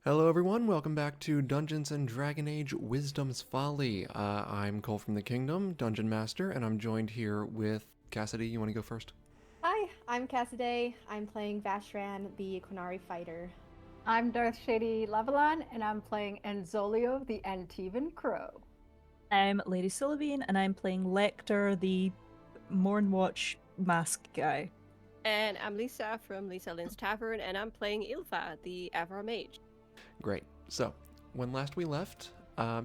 Hello everyone, welcome back to Dungeons & Dragon Age Wisdom's Folly. I'm Cole from the Kingdom, Dungeon Master, and I'm joined here with Cassidy. You want to go first? Hi, I'm Cassidy. I'm playing Vashran, the Qunari fighter. I'm Darth Shady Levelon, and I'm playing Enzolio, the Antivan Crow. I'm Lady Sylvine, and I'm playing Lecter, the Mornwatch mask guy. And I'm Lisa from Lisa Lynn's Tavern, and I'm playing Ilva, the Avra Mage. Great. So, when last we left,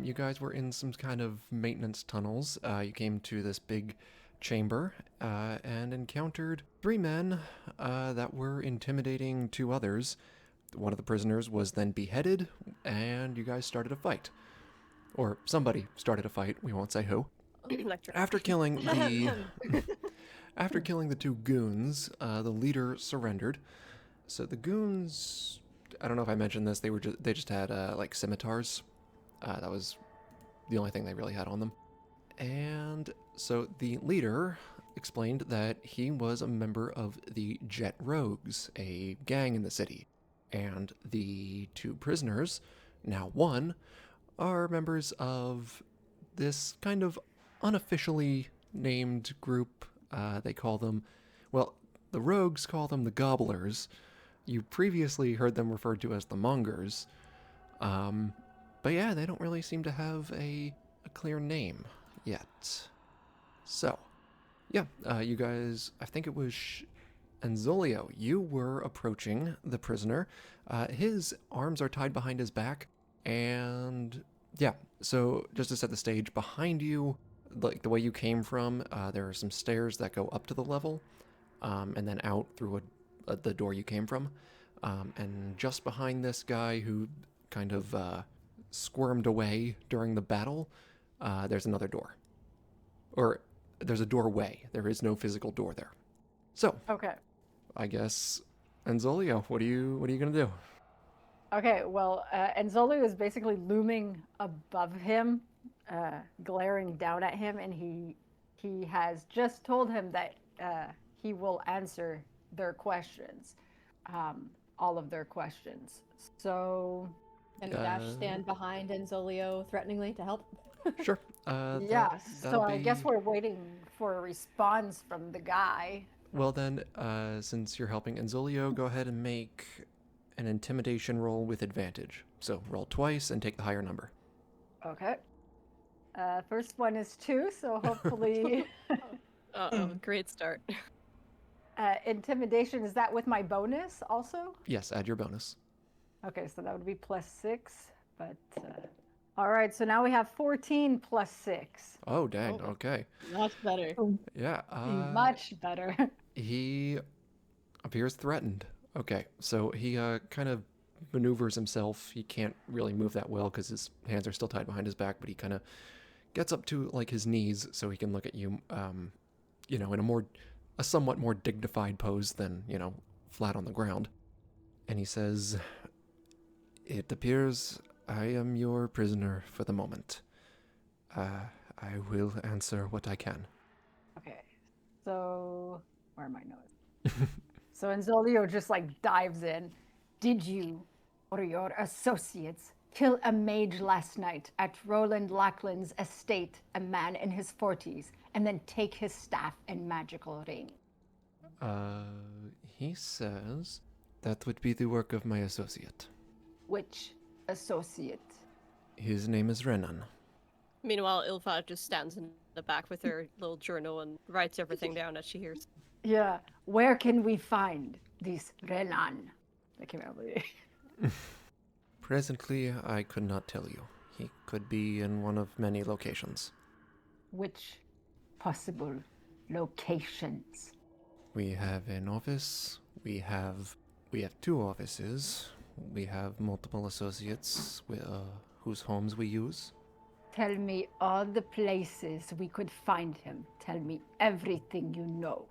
you guys were in some kind of maintenance tunnels. You came to this big chamber and encountered three men that were intimidating two others. One of the prisoners was then beheaded, and you guys started a fight. Or somebody started a fight, we won't say who. Lecture. After killing the two goons, the leader surrendered. So the goons, I don't know if I mentioned this, they just had like scimitars. That was the only thing they really had on them. And so the leader explained that he was a member of the Jet Rogues, a gang in the city. And the two prisoners, now one, are members of this kind of unofficially named group. They call them, well, the rogues call them the Gobblers. You previously heard them referred to as the Mongers. But yeah, they don't really seem to have a clear name yet. So, yeah, you guys, I think it was Enzolio, you were approaching the prisoner. His arms are tied behind his back, and yeah, so just to set the stage, behind you, like the way you came from, there are some stairs that go up to the level, and then out through the door you came from. And just behind this guy who kind of squirmed away during the battle, there's another door. Or there's a doorway. There is no physical door there. So, Okay. I guess, Enzolio, what are you gonna do? Okay, well, Enzolio is basically looming above him, glaring down at him, and he has just told him that he will answer their questions, all of their questions. So, And Vash stand behind Enzolio threateningly to help. Sure. yeah, that'll so I guess be- we're waiting for a response from the guy. Well then, since you're helping Enzolio, go ahead and make an intimidation roll with advantage. So roll twice and take the higher number. Okay. First one is 2, so hopefully Great start. intimidation, is that with my bonus also? Yes, add your bonus. Okay, so that would be +6, but all right, so now we have 14 plus 6. Oh, dang, Oh. okay. Much better. Yeah, Much better. he appears threatened. Okay, so he kind of maneuvers himself. He can't really move that well because his hands are still tied behind his back, but he kind of gets up to like his knees so he can look at you, in a somewhat more dignified pose than, flat on the ground. And he says, "It appears I am your prisoner for the moment. I will answer what I can." Okay, so where are my notes? So Enzolio just like dives in. Did you or your associates kill a mage last night at Roland Lackland's estate, a man in his 40s, and then take his staff and magical ring? He says that would be the work of my associate. Which associate? His name is Renan. Meanwhile, Ilva just stands in the back with her little journal and writes everything down as she hears. Yeah, where can we find this Renan? I can't remember. Presently, I could not tell you. He could be in one of many locations. Which possible locations? We have an office. We have two offices. We have multiple associates whose homes we use. Tell me all the places we could find him. Tell me everything you know.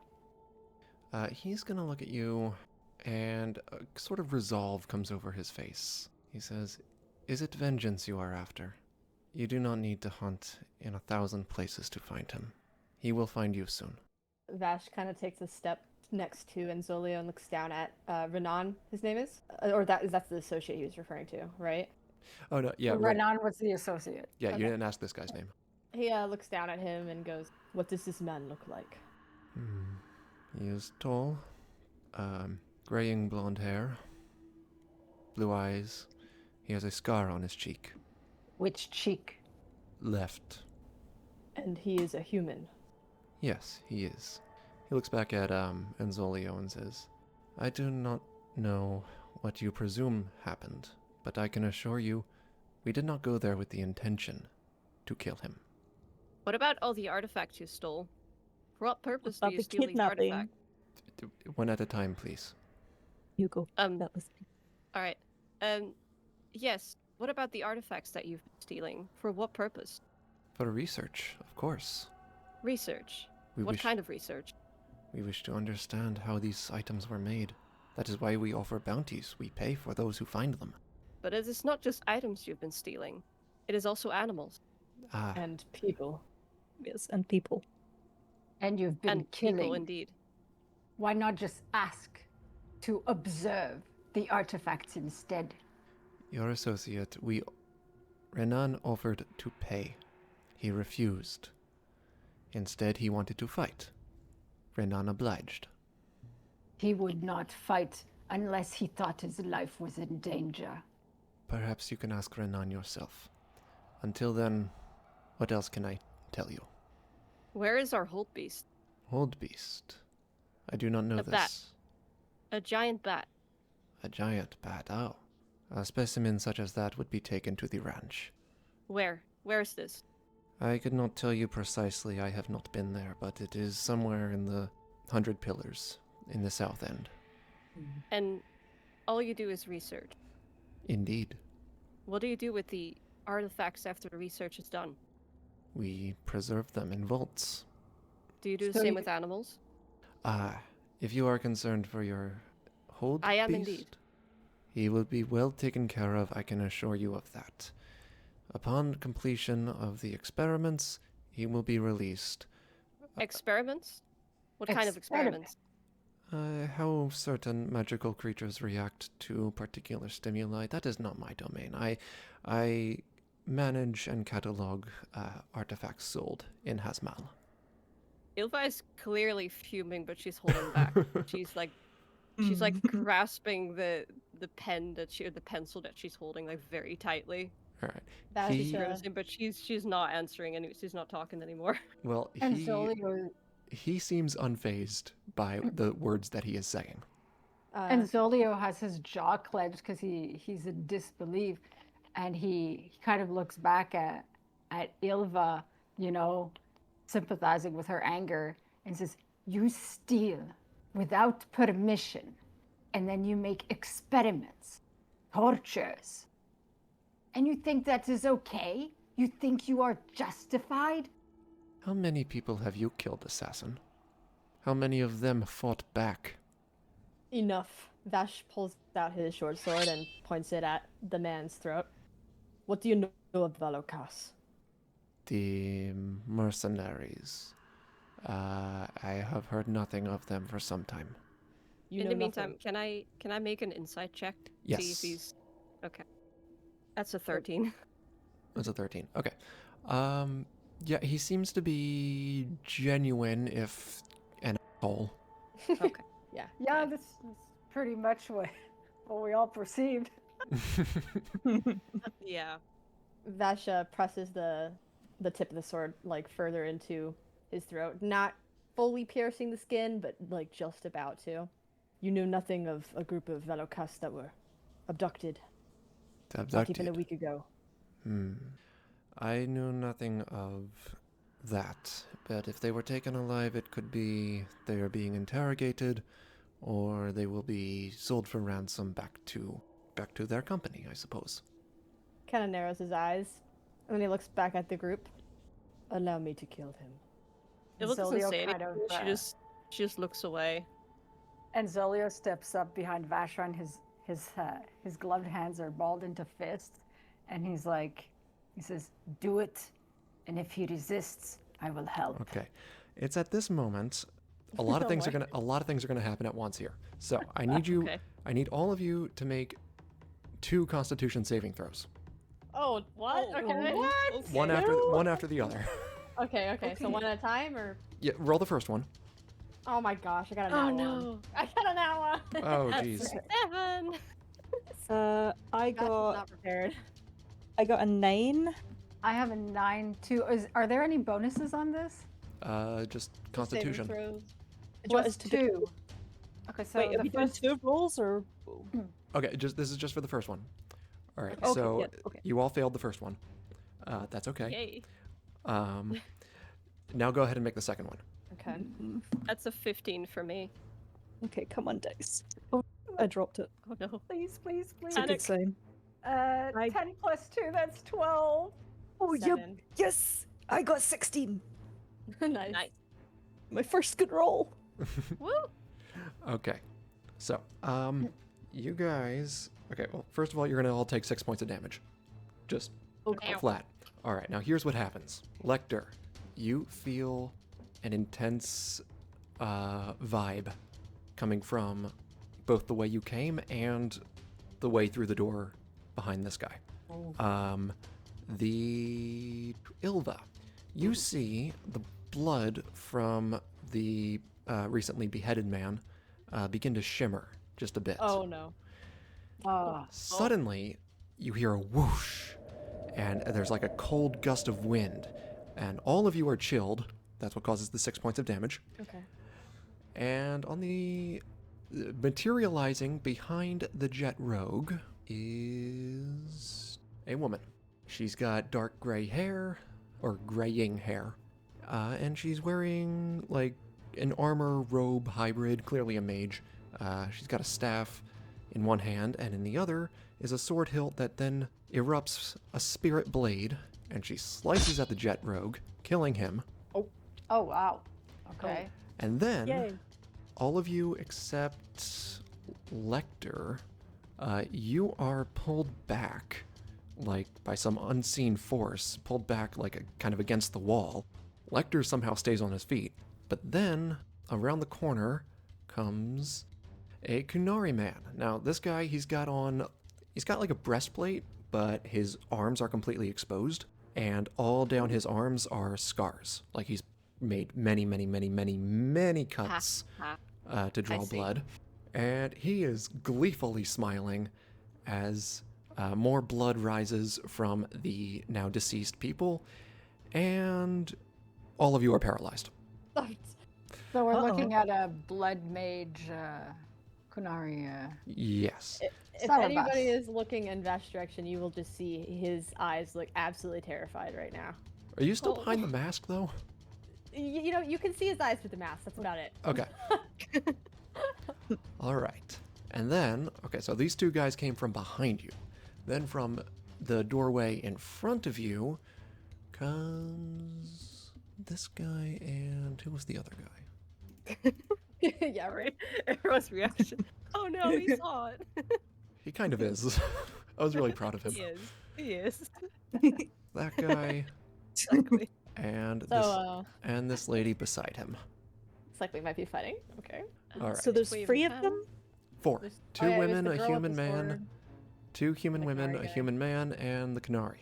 He's gonna look at you, and a sort of resolve comes over his face. He says, "Is it vengeance you are after? You do not need to hunt in 1,000 places to find him. He will find you soon." Vash kind of takes a step next to Enzolio and looks down at Renan, his name is? Or that's the associate he was referring to, right? Oh no, yeah, right. Renan was the associate. Yeah, Okay. you didn't ask this guy's name. He looks down at him and goes, "What does this man look like?" He is tall, graying blonde hair, blue eyes. He has a scar on his cheek. Which cheek? Left. And he is a human. Yes, he is. He looks back at Enzolio and says, I do not know what you presume happened, but I can assure you, we did not go there with the intention to kill him. What about all the artifacts you stole? For what purpose do About you the steal these kidnapping. artifacts? One at a time, please. You go. Um, That was All right. Yes. What about the artifacts that you've been stealing? For what purpose? For research, of course. Research. We What wish, kind of research? we wish to understand how these items were made. That is why we offer bounties. We pay for those who find them. But it is not just items you've been stealing. It is also animals. Ah, And people. yes, and people. And you've been And killing. people, indeed. Why not just ask to observe the artifacts instead? your associate, Renan offered to pay. He refused. Instead, he wanted to fight. Renan obliged. He would not fight unless he thought his life was in danger. Perhaps you can ask Renan yourself. Until then, what else can I tell you? Where is our hold beast? Old beast. I do not know A this. bat. A giant bat. A giant bat, oh. A specimen such as that would be taken to the ranch. Where? Where is this? I could not tell you precisely, I have not been there, but it is somewhere in the 100 Pillars, in the south end. And all you do is research. Indeed. What do you do with the artifacts after the research is done? We preserve them in vaults. Do you do the So same you- with animals? If you are concerned for your hold I am beast, indeed. he will be well taken care of, I can assure you of that. Upon completion of the experiments, he will be released. Experiments? What kind of Experiment. experiments? How certain magical creatures react to particular stimuli, that is not my domain. I manage and catalog artifacts sold in Hasmal. Ilva is clearly fuming, but she's holding back. She's like grasping the pen that or the pencil that she's holding like very tightly. All right. That's He- Grimacing, but she's not answering and she's not talking anymore. Well, And he Zolio, he seems unfazed by the words that he is saying. and Zolio has his jaw clenched because he's in disbelief, and he kind of looks back at Ilva, you know, sympathizing with her anger, and says, "You steal without permission, and then you make experiments, tortures, and you think that is okay? You think you are justified?" How many people have you killed, assassin? How many of them fought back? Enough. Vash pulls out his short sword and points it at the man's throat. What do you know of Valokas? The mercenaries. I have heard nothing of them for some time. You In know the meantime, nothing. can I make an insight check? Yes. See if he's okay. That's a 13. That's a 13. Okay. Yeah, he seems to be genuine, if an asshole. Okay. Yeah. Yeah, that's pretty much what we all perceived. Yeah. Vash presses the tip of the sword like further into his throat, not fully piercing the skin, but like just about to. You knew nothing of a group of Velokas that were abducted not even a week ago. I knew nothing of that, but if they were taken alive, it could be they are being interrogated, or they will be sold for ransom back to their company, I suppose. Kind of narrows his eyes, and then he looks back at the group. Allow me to kill him. It doesn't Zolio say kind anything. of, She just looks away. And Zolio steps up behind Vashran. His gloved hands are balled into fists, and he says, "Do it, and if he resists, I will help." Okay. It's at this moment a lot of No things way. a lot of things are gonna happen at once here. So I need you. Okay. I need all of you to make 2 Constitution saving throws. Oh, what? Oh, Okay. okay. One after the other. Okay. So Okay. one at a time, or? Yeah, roll the first one. Oh my gosh, I got a Oh nat one. no. I got a nat one. Oh jeez. 7. I Gosh, I'm got not prepared. a 9. I have a 9 too. Are there any bonuses on this? Just Constitution. Saving throws. What Just is to do? 2. Okay, so Wait, the have you done first 2 rolls or? Okay, this is just for the first one. All right. Okay, So yeah, okay. you all failed the first one. That's okay. Yay. Now go ahead and make the second one. Okay. That's a 15 for me. Okay, come on, dice. Oh, I dropped it. Oh no. please, please, please. It's a good Panic. sign. 10 plus 2, that's 12. Oh, Seven. yes! I got 16. Nice. Nice. My first good roll. Woo. Okay. So, you guys. Okay. Well, first of all, you're gonna all take 6 points of damage. Just Okay. Ow. flat. All right. Now here's what happens. Lecter, you feel an intense vibe coming from both the way you came and the way through the door behind this guy. The Ilva, you see the blood from the recently beheaded man begin to shimmer just a bit. Oh no. Suddenly, you hear a whoosh, and there's like a cold gust of wind, and all of you are chilled. That's what causes the 6 points of damage. Okay. And on the materializing behind the jet rogue is a woman. She's got dark gray hair, or graying hair, and she's wearing like an armor robe hybrid, clearly a mage. She's got a staff in one hand, and in the other is a sword hilt that then erupts a spirit blade, and she slices at the jet rogue, killing him. Oh, wow. Okay. And then Yay. all of you except Lecter, you are pulled back, like by some unseen force, pulled back like a kind of against the wall. Lecter somehow stays on his feet, but then around the corner comes a Kunari man. Now this guy, he's got like a breastplate, but his arms are completely exposed, and all down his arms are scars. Like he's made many cuts to draw see. blood. And he is gleefully smiling as more blood rises from the now deceased people, and all of you are paralyzed. So we're Uh-oh. looking at a blood mage, Kunari. Yes. If Some of anybody us. is looking in Vash's direction, you will just see his eyes look absolutely terrified right now. Are you still Oh. behind the mask, though? You know, you can see his eyes through the mask. That's about it. Okay. All right. And then, okay, so these two guys came from behind you. Then from the doorway in front of you comes this guy, and who was the other guy? Yeah, right. Everyone's reaction. Oh no, he saw it. He kind of is. I was really proud of him. He is. He is. That guy Exactly. and So, this lady beside him. it's like we might be fighting. Okay. All right. So there's Wave 3 of of them? 4. There's- 2 oh, yeah, it was women, the a girl with human the man, sword. 2 human The women, Kunari a guy. human man, and the Kunari.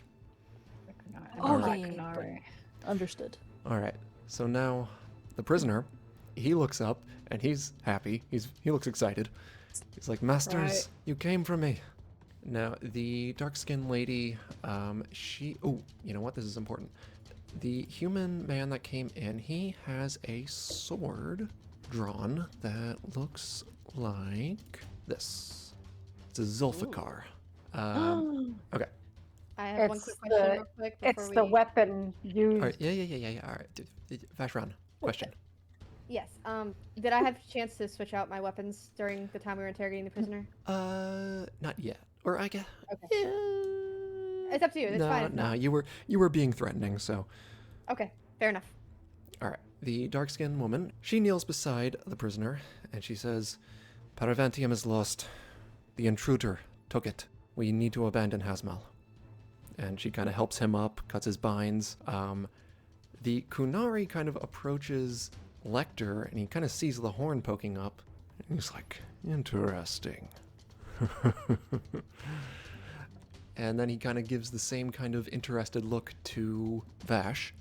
Oh, Right. yeah, Kunari. Understood. All right. So now the prisoner, he looks up and he's happy. He looks excited. He's like, "Masters, Right. you came for me." Now the dark-skinned lady, she. Oh, you know what? This is important. The human man that came in, he has a sword drawn that looks like this. It's a Zulfikar. Okay. I have one It's quick question, the- real quick. Before It's we... the weapon used. All right. Yeah. All right. Vashran, question. Yes. Did I have a chance to switch out my weapons during the time we were interrogating the prisoner? Not yet. Or I guess. Okay. It's up to you. It's no, fine. if no, not. you were being threatening, so. Okay. Fair enough. All right. The dark-skinned woman, she kneels beside the prisoner, and she says, "Paravantium is lost. The intruder took it. We need to abandon Hazmal." And she kind of helps him up, cuts his binds. The Kunari kind of approaches Lecter, and he kind of sees the horn poking up, and he's like, interesting. And then he kind of gives the same kind of interested look to Vash.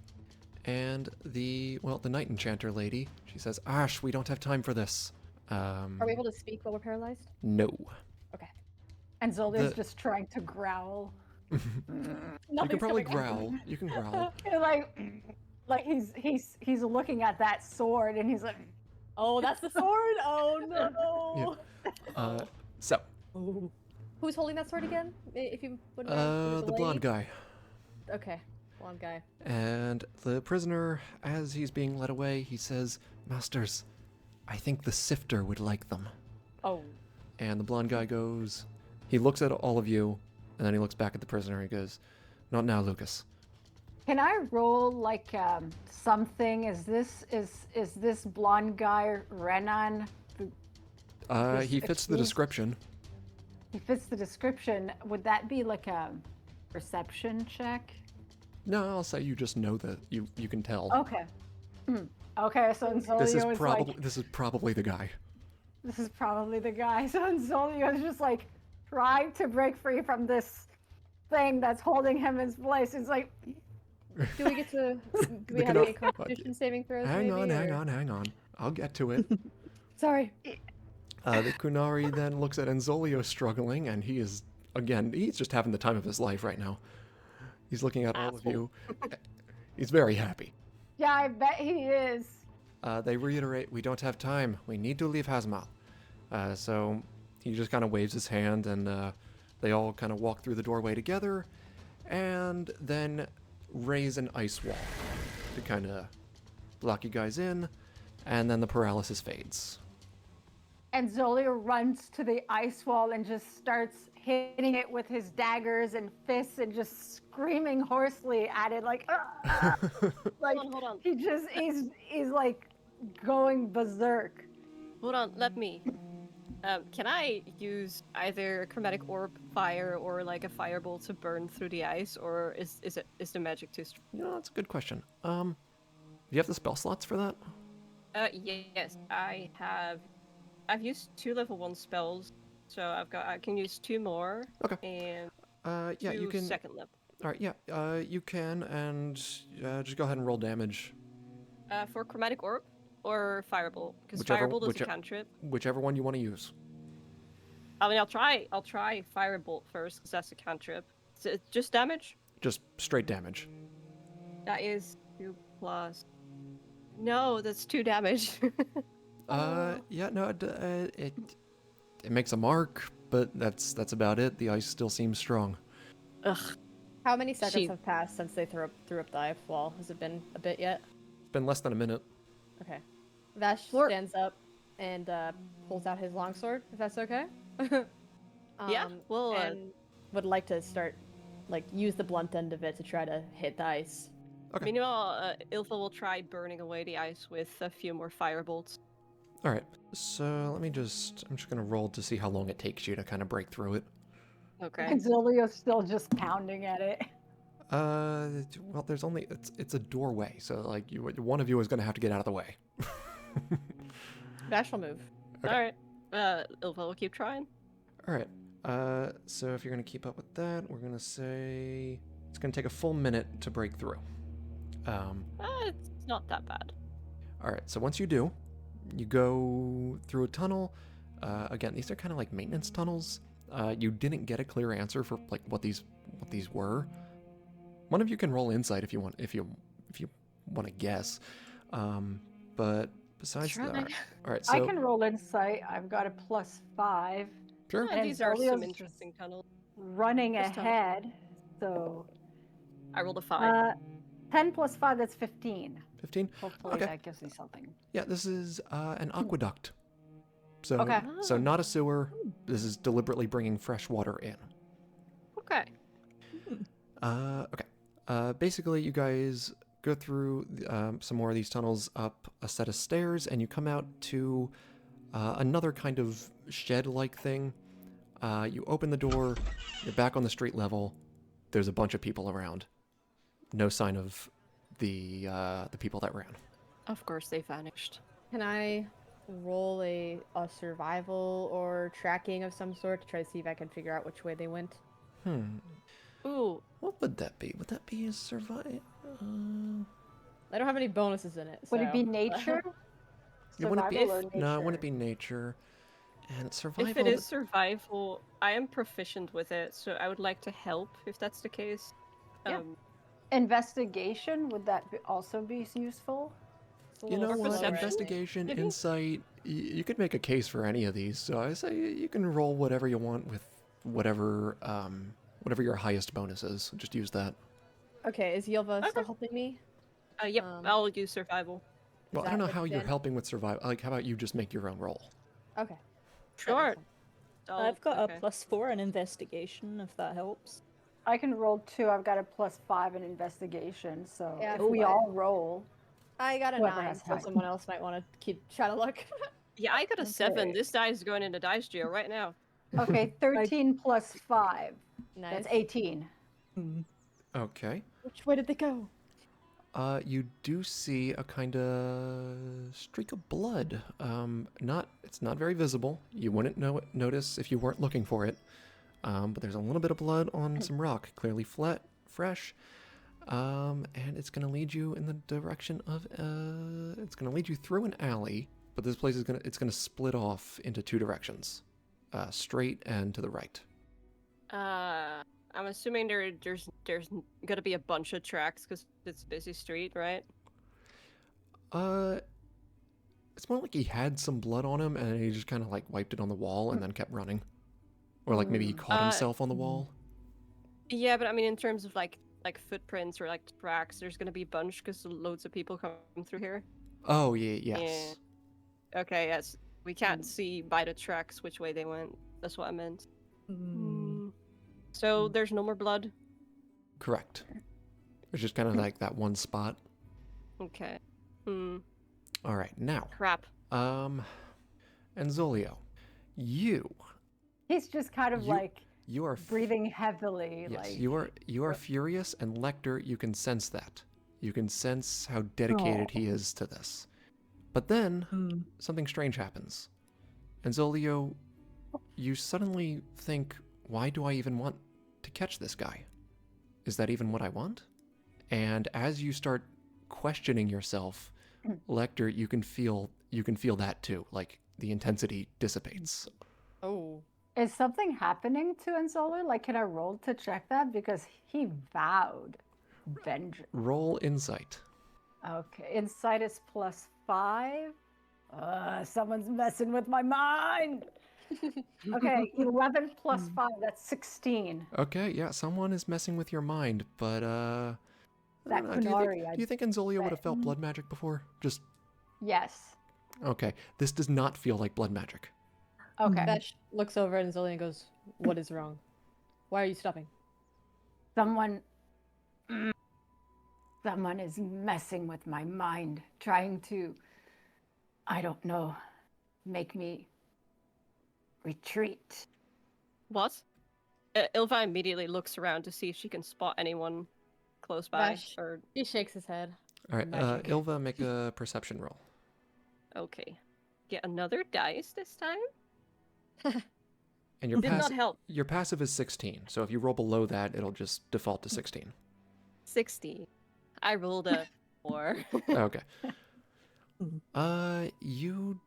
And the Night Enchanter lady, she says, Ash, we don't have time for this. Are we able to speak while we're paralyzed? No. Okay. And Zolio's The- just trying to growl. You can Nothing's probably coming out. growl. You can growl. like he's looking at that sword and he's like, Oh, that's the sword? Oh no. So, Ooh. Who's holding that sword again? If you wouldn't mind? the blonde guy. Okay, blonde guy. And the prisoner, as he's being led away, he says, Masters, I think the sifter would like them. Oh. And the blonde guy goes, he looks at all of you, and then he looks back at the prisoner and he goes, not now, Lucas. can I roll like something? Is this blonde guy Renan? He fits the description. He fits the description. Would that be like a perception check? No, I'll say you just know that you can tell. Okay. Okay, so Zolio This is is probably like, this is probably the guy. this is probably the guy. So Zolio is just like trying to break free from this thing that's holding him in place. It's like, Do we get to? Do we The have cano- any Constitution saving throws? Hang on, maybe, hang or- on, hang on. I'll get to it. Sorry. The Kunari then looks at Enzolio struggling, and he is, again, he's just having the time of his life right now. He's looking at all of you. He's very happy. yeah, I bet he is. They reiterate, we don't have time. We need to leave Hazmal. So he just kind of waves his hand, and they all kind of walk through the doorway together, and then raise an ice wall to kind of block you guys in, and then the paralysis fades. And Zolio runs to the ice wall and just starts hitting it with his daggers and fists and just screaming hoarsely at it like, "Ah!" like Hold on. he's like going berserk. Hold on, let me. Can I use either chromatic orb fire or like a firebolt to burn through the ice, or is the magic too strong? You know, that's a good question. Do you have the spell slots for that? Yes, I've used 2 level 1 spells, so I can use 2 more. Okay. And Yeah, you 2 can. second level. All right, yeah, you can, and just go ahead and roll damage. For chromatic orb or firebolt, because Whichever- firebolt is whiche- a cantrip. Whichever one you want to use. I mean, I'll try firebolt first, because that's a cantrip. Is it just damage? Just straight damage. That is 2 plus. No, that's 2 damage. Yeah, no, it makes a mark, but that's about it. The ice still seems strong. Ugh. How many seconds She- have passed since they threw up the ice wall? Has it been a bit yet? It's been less than a minute. Okay. Vash Lord- stands up and pulls out his longsword, if that's okay. Yeah, well, and would like to start, use the blunt end of it to try to hit the ice. Okay. Meanwhile, Ilfa will try burning away the ice with a few more firebolts. All right, so I'm just gonna roll to see how long it takes you to kind of break through it. Okay. And Zolio's still just pounding at it. Well, there's only it's a doorway, so like one of you is gonna have to get out of the way. Vash will move. Okay. All right. Ilfa will keep trying. All right. So if you're gonna keep up with that, we're gonna say it's gonna take a full minute to break through. It's not that bad. All right. So once you do, you go through a tunnel. Again, these are kind of like maintenance tunnels. You didn't get a clear answer for like what these were. One of you can roll insight if you want to guess. But besides that, Try. all right. So I can roll insight. I've got a +5. sure. Yeah, And these are Zolio's some just- interesting tunnels. Running Just tell me. ahead. So I rolled a 5. 10 + 5, that's 15. 15. Hopefully Okay. that gives me something. Yeah, this is an aqueduct. So Okay. so not a sewer. This is deliberately bringing fresh water in. Okay. Okay. Basically, you guys go through some more of these tunnels up a set of stairs, and you come out to another kind of shed-like thing. You open the door. You're back on the street level. There's a bunch of people around. No sign of the people that ran. Of course, they vanished. Can I roll a survival or tracking of some sort to try to see if I can figure out which way they went? Ooh, What would that be? Would that be a survive? I don't have any bonuses in it. Would it be so- nature? It wouldn't be. Survival or No, it wouldn't nature? be nature. And survival. if it is survival, I am proficient with it, so I would like to help if that's the case. Yeah. Um, Investigation, would that also be useful? It's a You know little what? slower, I think. Investigation, Mhm. insight. You could make a case for any of these. So I say you can roll whatever you want with whatever your highest bonus is. Just use that. Okay, is Yilva still Okay. helping me? yep, Um, I'll use survival. Is Well, I that don't know what how you you're did? helping with survival. Like, how about you just make your own roll? Okay. Sure. I've got Okay. a +4 in investigation, if that helps. I can roll 2. I've got a +5 in investigation, so Yeah, if we but- all roll, I got a Whoever 9, has so high. someone else might want to keep trying to look. Yeah, I got a 7. Okay. This die is going into dice jail right now. okay, 13 plus 5. Nice. That's 18. Okay. Which way did they go? You do see a kind of streak of blood. It's not very visible. You wouldn't notice if you weren't looking for it. But there's a little bit of blood on some rock, clearly fresh. And it's gonna lead you in the direction of it's gonna lead you through an alley, but this place it's gonna split off into two directions, straight and to the right. I'm assuming there's gonna be a bunch of tracks because it's a busy street, right? It's more like he had some blood on him and he just kind of like wiped it on the wall and then kept running, or like maybe he caught himself on the wall. Yeah, but I mean, in terms of like footprints or like tracks, there's gonna be a bunch because loads of people come through here. Oh yeah, yes. Okay, yes. We can't see by the tracks which way they went. That's what I meant. So there's no more blood. Correct. It's just kind of like that one spot. Okay. All right, now, Crap. Enzolio, you He's just kind of You- like are breathing heavily. yes, like you are furious, and Lecter, you can sense that. You can sense how dedicated he is to this. But then something strange happens. Enzolio, you suddenly think, why do I even want to catch this guy? Is that even what I want? And as you start questioning yourself, Lecter, you can feel that too. Like the intensity dissipates. Oh. Is something happening to Enzolo? Like, can I roll to check that? Because he vowed vengeance. Roll insight. Okay, insight is +5. Someone's messing with my mind. Okay, 11 plus 5, that's 16. Okay, yeah, someone is messing with your mind, but I That don't know, do Kunari, you think Enzolio would have bet. felt blood magic before? Just Yes. okay. This does not feel like blood magic. Okay. Besh looks over at Zillian and goes, "What is wrong? Why are you stopping?" Someone is messing with my mind, trying to, I don't know, make me retreat. What? Ilva immediately looks around to see if she can spot anyone close by. Besh. Or He shakes his head. All right, Magic. Ilva, make a perception roll. okay, get another dice this time. And your Did not help. your passive is 16. So if you roll below that, it'll just default to 16. 60. I rolled a 4. Okay. You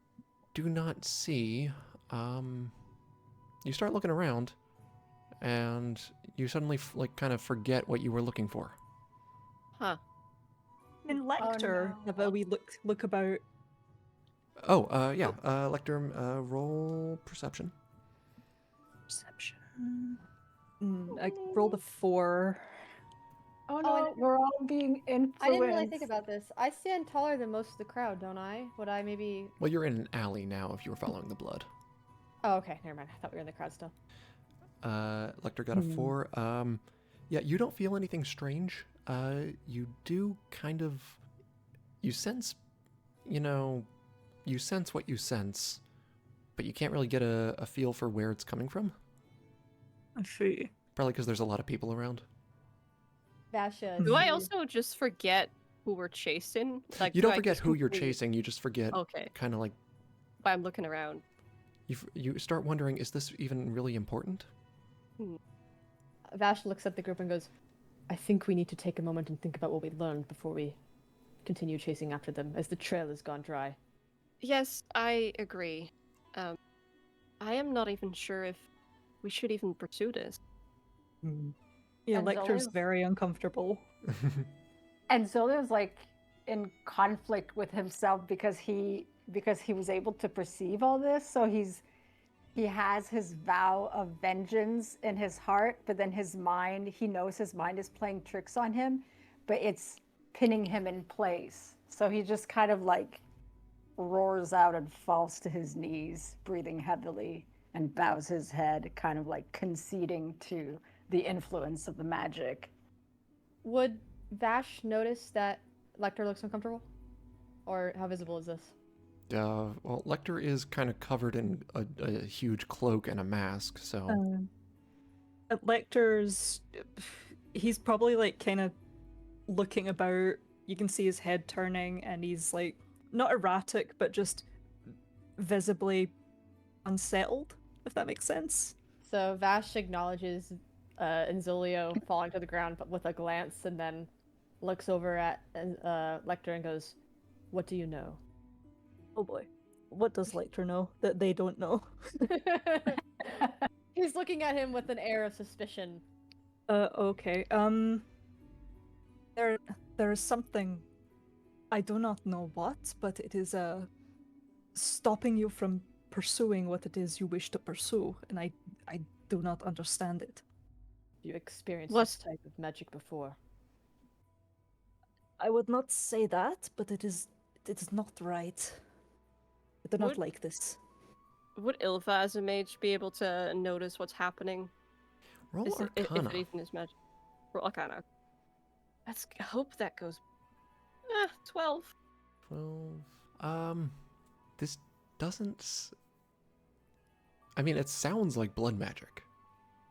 do not see. You start looking around, and you suddenly kind of forget what you were looking for. Huh. In Lecter, no. have a wee look about. Oh, yeah. Lecter, roll perception. Perception. I rolled a 4. Oh Oh, no, we're all being influenced. I didn't really think about this. I stand taller than most of the crowd, don't I? Would I maybe? Well, you're in an alley now if you were following the blood. Oh, okay. Never mind. I thought we were in the crowd still. Lecter got a 4. Yeah, you don't feel anything strange. You do kind of. You sense, you sense what you sense, but you can't really get a feel for where it's coming from. I see. Probably because there's a lot of people around. Basha. Do I sees- also just forget who we're chasing? Like, You do don't I forget just who you're complete- chasing. You just forget Okay, kind of like but I'm looking around. you start wondering, is this even really important? Vash looks at the group and goes, I think we need to take a moment and think about what we learned before we continue chasing after them, as the trail has gone dry. Yes, I agree. I am not even sure if we should even pursue this. Yeah, And Lecter's Zola's- very uncomfortable. And Zola's like in conflict with himself because he was able to perceive all this. So he has his vow of vengeance in his heart, but then he knows his mind is playing tricks on him, but it's pinning him in place. So he just kind of like roars out and falls to his knees, breathing heavily, and bows his head, kind of like conceding to the influence of the magic. Would Vash notice that Lecter looks uncomfortable? Or how visible is this? Well, Lecter is kind of covered in a huge cloak and a mask, so Lecter's, he's probably like kind of looking about. You can see his head turning, and he's like not erratic, but just visibly unsettled, if that makes sense. So Vash acknowledges Enzolio falling to the ground, but with a glance, and then looks over at Lecter and goes, "What do you know?" Oh boy. What does Lecter know that they don't know? He's looking at him with an air of suspicion. Okay. There is something, I do not know what, but it is stopping you from pursuing what it is you wish to pursue, and I do not understand it. You experienced What's- this type of magic before. I would not say that, but it is not right. I do not Would- like this. Would Ilva as a mage be able to notice what's happening? roll If Arcana. it even is magic. Roll Arcana. Let's hope that goes. 12. 12. This doesn't. I mean, it sounds like blood magic.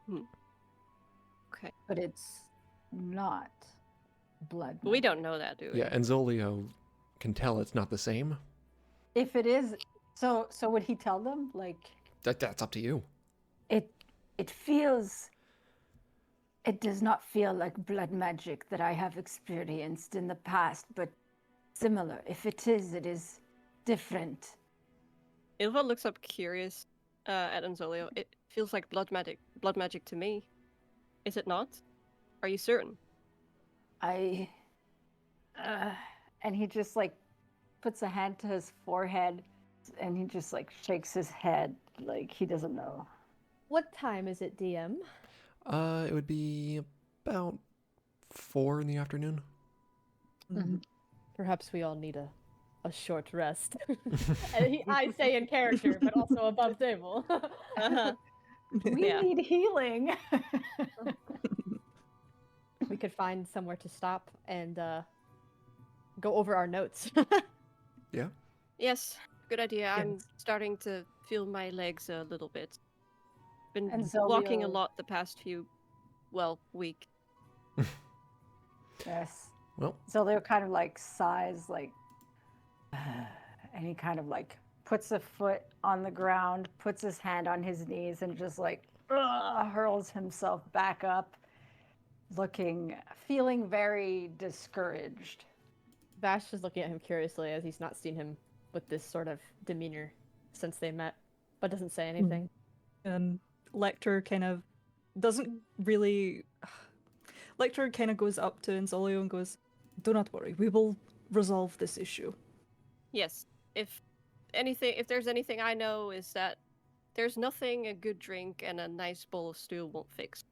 Okay. But it's not blood. But we magic. don't know that, do we? Yeah, and Zolio can tell it's not the same. If it is, so would he tell them? Like, That's up to you. it feels. It does not feel like blood magic that I have experienced in the past, but similar. If it is different. Ilva looks up curious at Anzolio. It feels like blood magic to me. Is it not? Are you certain? And he just like puts a hand to his forehead and he just like shakes his head like he doesn't know. What time is it, DM? It would be about 4 in the afternoon. Perhaps we all need a short rest. I say in character, but also above table. Uh-huh. We Yeah. need healing. We could find somewhere to stop and go over our notes. Yeah. Yes, good idea. I'm Yes. starting to feel my legs a little bit. Been And walking a Zolio- lot the past week. Yes. Well, So they're kind of like sighs, like, and he kind of like puts a foot on the ground, puts his hand on his knees, and just like hurls himself back up, feeling very discouraged. Vash is looking at him curiously as he's not seen him with this sort of demeanor since they met, but doesn't say anything. Lecter kind of doesn't really. Lecter kind of goes up to Enzolio and goes, "Do not worry, we will resolve this issue." Yes. If there's anything I know is that there's nothing a good drink and a nice bowl of stew won't fix.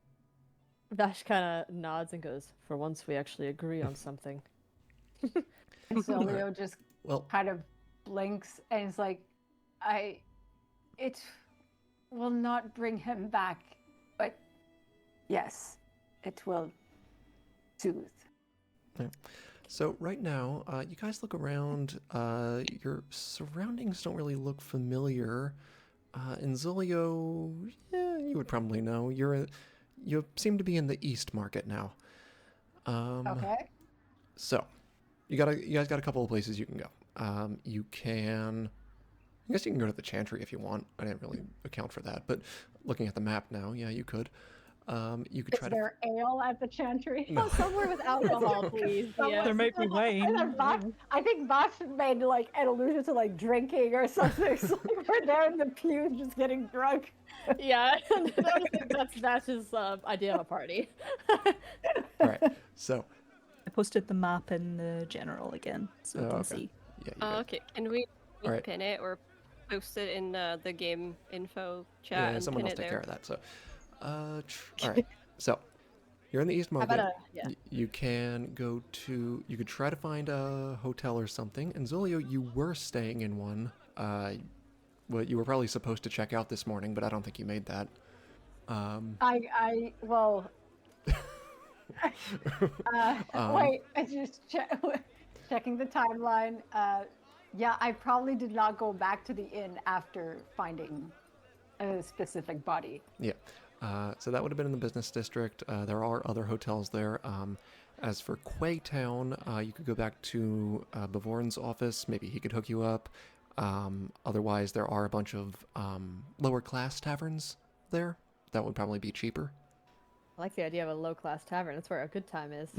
Vash kind of nods and goes, "For once, we actually agree on something." And Zolio just well, kind of blinks and is like, it will not bring him back, but yes, it will soothe. so right now, you guys look around. Your surroundings don't really look familiar. In Zolio, yeah, you would probably know. You seem to be in the East Market now. Okay. So, you guys got a couple of places you can go. You can, I guess you can go to the Chantry if you want. I didn't really account for that, but looking at the map now, yeah, you could. You could Is try to. there ale at the Chantry? No. Somewhere with alcohol, please. Somewhere- There might be wine. And then Vox, I think Vox made like an allusion to like drinking or something. So like, we're there in the pew just getting drunk. Yeah, that's his idea of a party. All right. So, I posted the map in the general again, so we Oh, can okay. see. yeah. You Oh, guys, okay. Can we Alright. pin it or post it in the game info chat yeah, and someone pin else it take there? care of that. So, all right. So, you're in the East How Market. about yeah? You can go to. You could try to find a hotel or something. And Zolio, you were staying in one. Well, you were probably supposed to check out this morning, but I don't think you made that. Well. Wait, I just checking the timeline. Yeah, I probably did not go back to the inn after finding a specific body. Yeah. So that would have been in the business district. There are other hotels there. As for Quaytown, you could go back to Bavorn's office. Maybe he could hook you up. Otherwise, there are a bunch of lower class taverns there. That would probably be cheaper. I like the idea of a low-class tavern. That's where a good time is.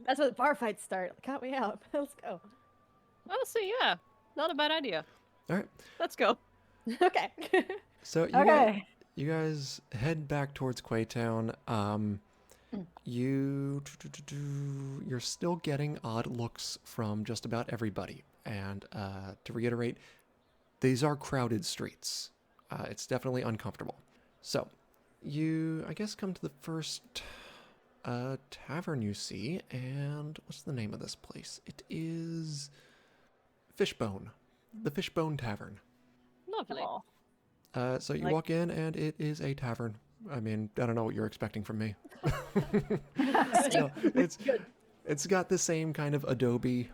That's where the bar fights start. Count me out. Let's go. Oh, so yeah, not a bad idea. All right. Let's go. Okay. So Okay. you guys head back towards Quaytown. You're still getting odd looks from just about everybody. And to reiterate, these are crowded streets. It's definitely uncomfortable. So you, I guess, come to the first tavern you see, and what's the name of this place? It is Fishbone, the Fishbone Tavern. Lovely. Aw. So you Like- walk in, and it is a tavern. I mean, I don't know what you're expecting from me. So it's got the same kind of adobe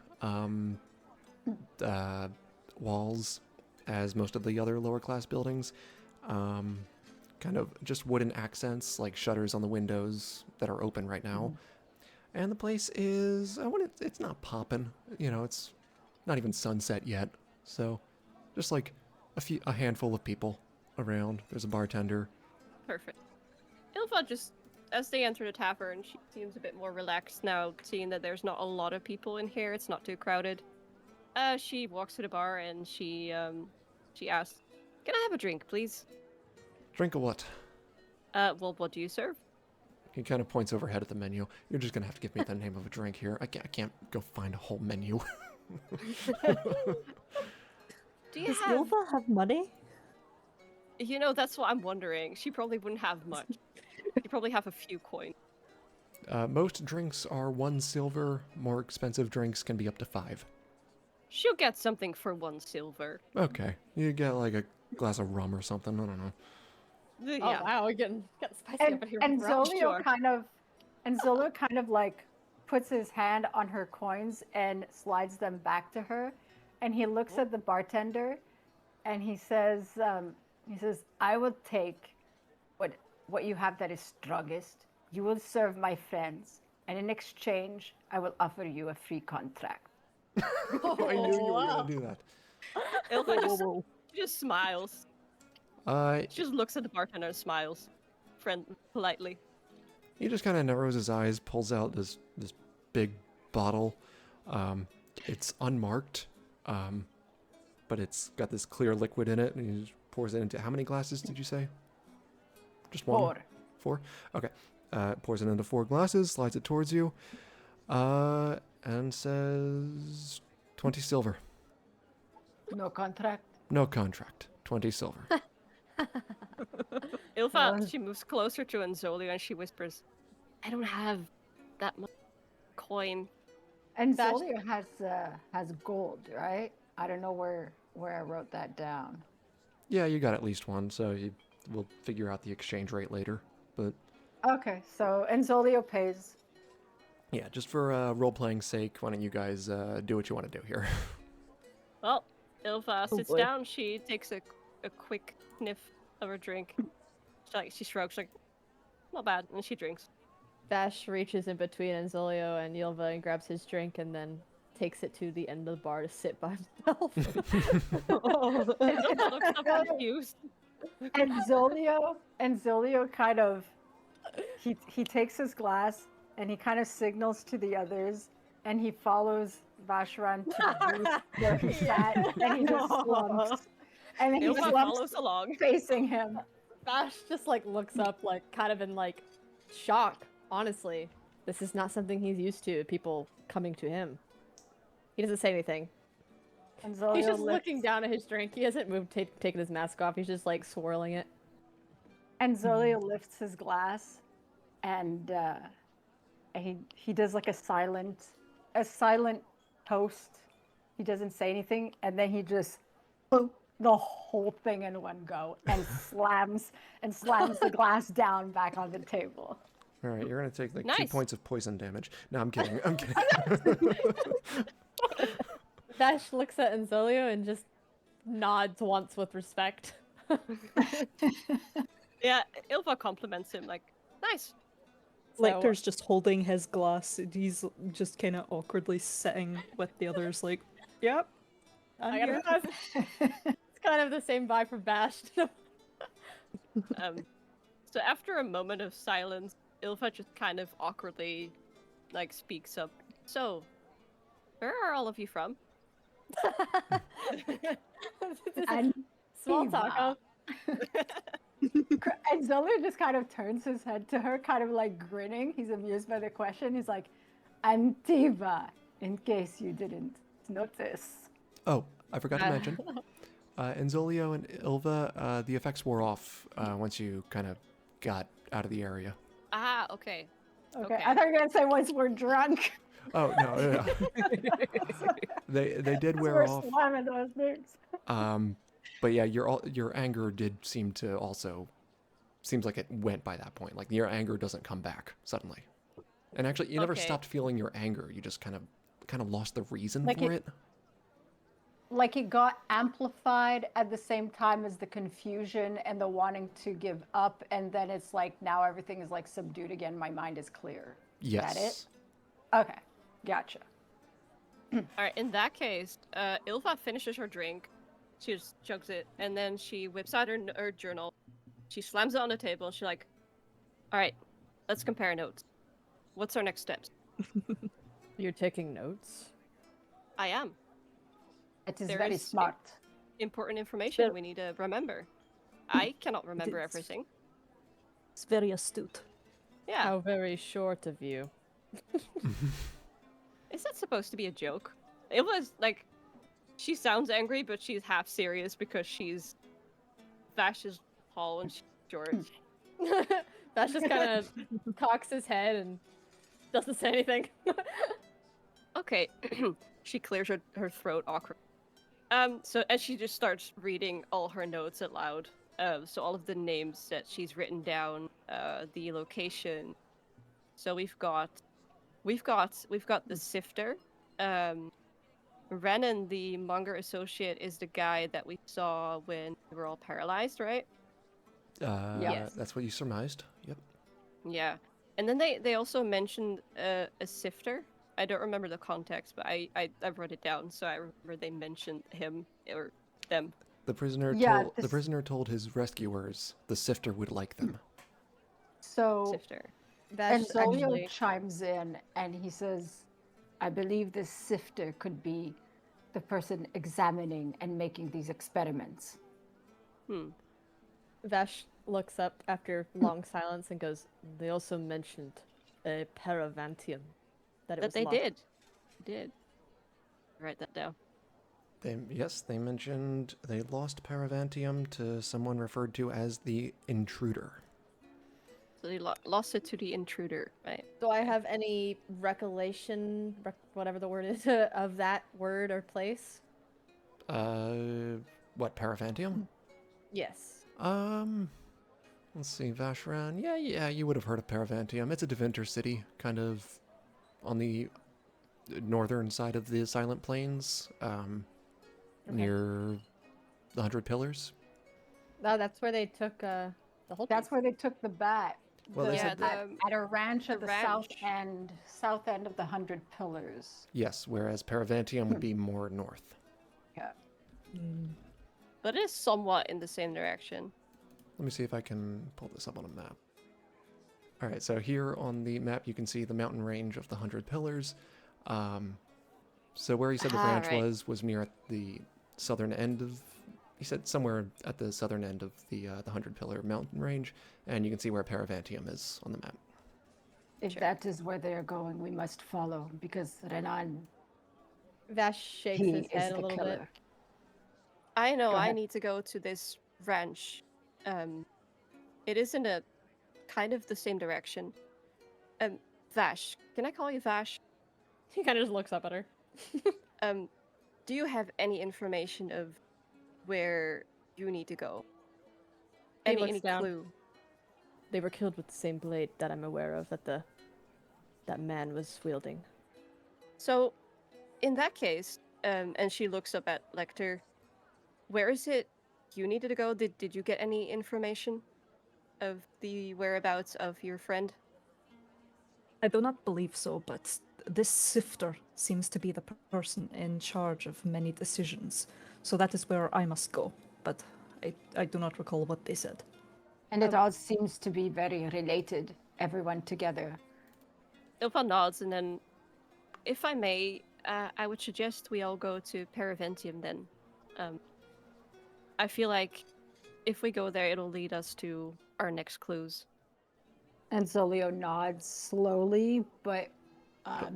walls as most of the other lower class buildings. Kind of just wooden accents, like shutters on the windows that are open right now. And the place is, it's not popping. You know, it's not even sunset yet. So just like a handful of people around. There's a bartender. Perfect. Ilva just, as they enter the tavern, she seems a bit more relaxed now, seeing that there's not a lot of people in here. It's not too crowded. She walks to the bar and she asks, "Can I have a drink, please?" Drink of what? Well, what do you serve? He kind of points overhead at the menu. You're just gonna have to give me the name of a drink here. I can't go find a whole menu. Do you Does have? Ilva have money? You know, that's what I'm wondering. She probably wouldn't have much. You probably have a few coins. Most drinks are 1 silver. More expensive drinks can be up to 5. She'll get something for 1 silver. Okay, you get like a glass of rum or something. I don't know. Yeah. Oh wow, we're getting spicy up in here. And with rum. Zolio kind of like puts his hand on her coins and slides them back to her, and he looks at the bartender, and he says, "I will take what you have that is strongest. You will serve my friends, and in exchange, I will offer you a free contract." I knew you were wow. gonna do that. Ilva just smiles. Uh, She just looks at the bartender and smiles, politely. he just kind of narrows his eyes, pulls out this big bottle. It's unmarked, but it's got this clear liquid in it, and he just pours it into. How many glasses did you say? Just one. 4. 4? Okay. Pours it into 4 glasses, slides it towards you, and says 20 silver. No contract. No contract. 20 silver. Ilva, she moves closer to Anzolio and she whispers, "I don't have that much coin." And That's- Zolio has gold, right? I don't know where I wrote that down. Yeah, you got at least one, so we'll figure out the exchange rate later. But Okay, so Enzolio pays. yeah, just for role-playing sake, why don't you guys do what you want to do here? Well, Ilva Oh, sits boy. down. She takes a quick sniff of her drink. She shrugs, like, "Not bad," and she drinks. Vash reaches in between Enzolio and Yilva and grabs his drink and then takes it to the end of the bar to sit by himself. Ilva looks so confused. And Zolio kind of he takes his glass and he kind of signals to the others and he follows Vashran to the booth where he sat and he just slumps. And then he Ilva slumps follows along. facing him. Vash just like looks up, like kind of in like shock. Honestly, this is not something he's used to. People coming to him. He doesn't say anything. And Zolio He's just lifts, looking down at his drink. He hasn't moved, taken his mask off. He's just like swirling it. and Zolio lifts his glass and he does like a silent toast. He doesn't say anything and then he just the whole thing in one go and slams the glass down back on the table. All right, you're gonna take like 2 Nice. points of poison damage. No, I'm kidding. I'm kidding. Vash looks at Enzolio and just nods once with respect. Yeah, Ilva compliments him like, nice. Lecter's just holding his glass. And he's just kind of awkwardly sitting with the others, like, yep. I'm I gotta here." it's kind of the same vibe from Vash. So after a moment of silence, Ilva just kind of awkwardly, like, speaks up. So, where are all of you from? And Small talk, huh? And Zolio just kind of turns his head to her, kind of like grinning. He's amused by the question. He's like, Antiva, in case you didn't notice. Oh, I forgot to mention. Enzolio and Ilva, the effects wore off once you kind of got out of the area. Ah, okay. Okay. Okay. I thought you were going to say once we're drunk. Oh no. They did wear we're off. slamming those things. But yeah, your anger did seems like it went by that point. Like your anger doesn't come back suddenly. And actually, you never Okay. stopped feeling your anger. You just kind of lost the reason Like for it. Like it got amplified at the same time as the confusion and the wanting to give up. And then it's like now everything is like subdued again. My mind is clear. Yes. Is that it? Okay. Gotcha. All right, in that case, Ilva finishes her drink. She just chugs it, and then she whips out her journal. She slams it on the table, and she's like, all right, let's compare notes. What's our next steps? You're taking notes? I am. It is There very is- smart. Important information Well- we need to remember. I cannot remember It's- everything. It's very astute. Yeah. How very short of you. Is that supposed to be a joke? It was like, she sounds angry, but she's half serious because she's Vash is tall and she's short. Vash just kind of cocks his head and doesn't say anything. Okay, she clears her throat awkward. So as she just starts reading all her notes out loud, so all of the names that she's written down, the location. So we've got the Sifter. Renan, the Monger associate, is the guy that we saw when we were all paralyzed, right? Yes. That's what you surmised. Yep. Yeah. And then they also mentioned a Sifter. I don't remember the context, but I wrote it down, so I remember they mentioned him or them. The prisoner Yeah, told the this- prisoner told his rescuers the Sifter would like them. So, Sifter. and Vash Zolio actually... chimes in and he says, I believe this sifter could be the person examining and making these experiments. Vash looks up after long silence and goes, they also mentioned a paravantium. That it That was they lost." did. Write that down. They mentioned they lost Paravantium to someone referred to as the Intruder. So they lost it to the intruder, right? Do I have any recollection, whatever the word is, of that word or place? What, Paravantium? Yes. Let's see, Vashran. Yeah, you would have heard of Paravantium. It's a Devinter city, kind of on the northern side of the Silent Plains, near the 100 Pillars. No, that's where they took the whole. That's where they took the bat. Well, they Yeah, said At a ranch at the the south end of the 100 Pillars. yes, whereas Paravantium would be more north. Yeah. but it is somewhat in the same direction. Let me see if I can pull this up on a map. All right, so here on the map you can see the mountain range of the 100 Pillars. So where he said the ranch right. was near at the southern end of. He said somewhere at the southern end of the 100 Pillar mountain range, and you can see where Paravantium is on the map. If Sure. that is where they're going, we must follow because Renan, Vash shakes he his is head a the little killer. bit. I know Go I ahead. need to go to this ranch. It is in a kind of the same direction. Vash, can I call you Vash? He kind of just looks up at her. Do you have any information of where you need to go? He Any looks down. clue? They were killed with the same blade that I'm aware of that man was wielding. So, in that case, and she looks up at Lecter. Where is it you needed to go? Did you get any information of the whereabouts of your friend? I do not believe so, but this sifter seems to be the person in charge of many decisions. So that is where I must go. But I do not recall what they said. And it all seems to be very related, everyone together. Ilfa nods, and then, if I may, I would suggest we all go to Paraventium then. I feel like if we go there, it'll lead us to our next clues. And Zolio nods slowly, but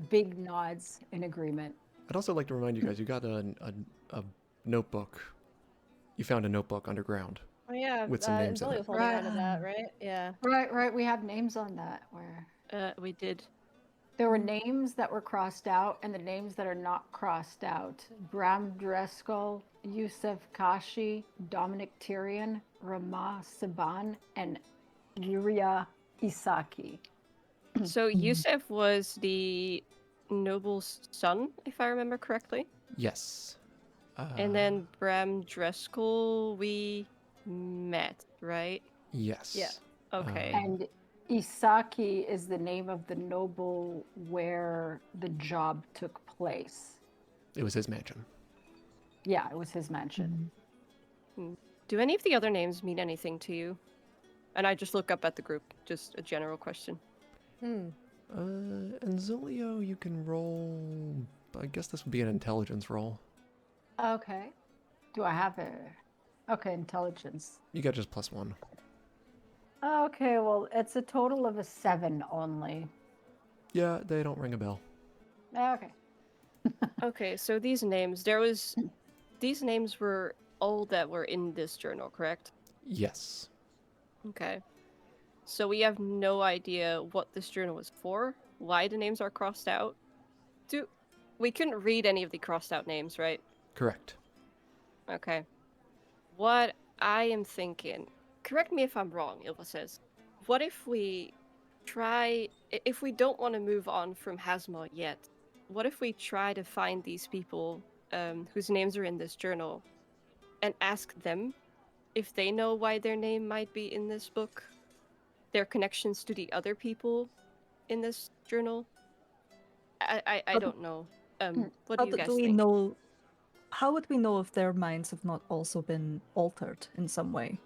big nods in agreement. I'd also like to remind you guys, you got a notebook. You found a notebook underground. Oh yeah, With some names in Zolio's it. holding Right. on to that, right? Yeah. Right, we have names on that where We did. there were names that were crossed out and the names that are not crossed out. Bram Dreskel, Yusef Kashi, Dominic Tyrion, Rama Saban, and Yuria Isaki. So Yusef was the noble's son, if I remember correctly. Yes. And then Bram Dreskel, we met, right? Yes. Yeah. Okay. And Isaki is the name of the noble where the job took place. It was his mansion. Yeah, it was his mansion. Do any of the other names mean anything to you? And I just look up at the group, just a general question. And Zolio, you can roll. I guess this would be an intelligence roll. Okay. Do I have a... Okay, intelligence. You got just +1. Okay, well, it's a total of a 7 only. Yeah, they don't ring a bell. Okay. Okay, so these names, these names were all that were in this journal, correct? Yes. Okay. So we have no idea what this journal was for, why the names are crossed out. We couldn't read any of the crossed out names, right? Correct. Okay. What I am thinking, correct me if I'm wrong, Ilva says, what if we if we don't want to move on from Hazma yet, what if we try to find these people whose names are in this journal and ask them if they know why their name might be in this book? Their connections to the other people in this journal? I don't know. What do you guys think? know? How would we know if their minds have not also been altered in some way,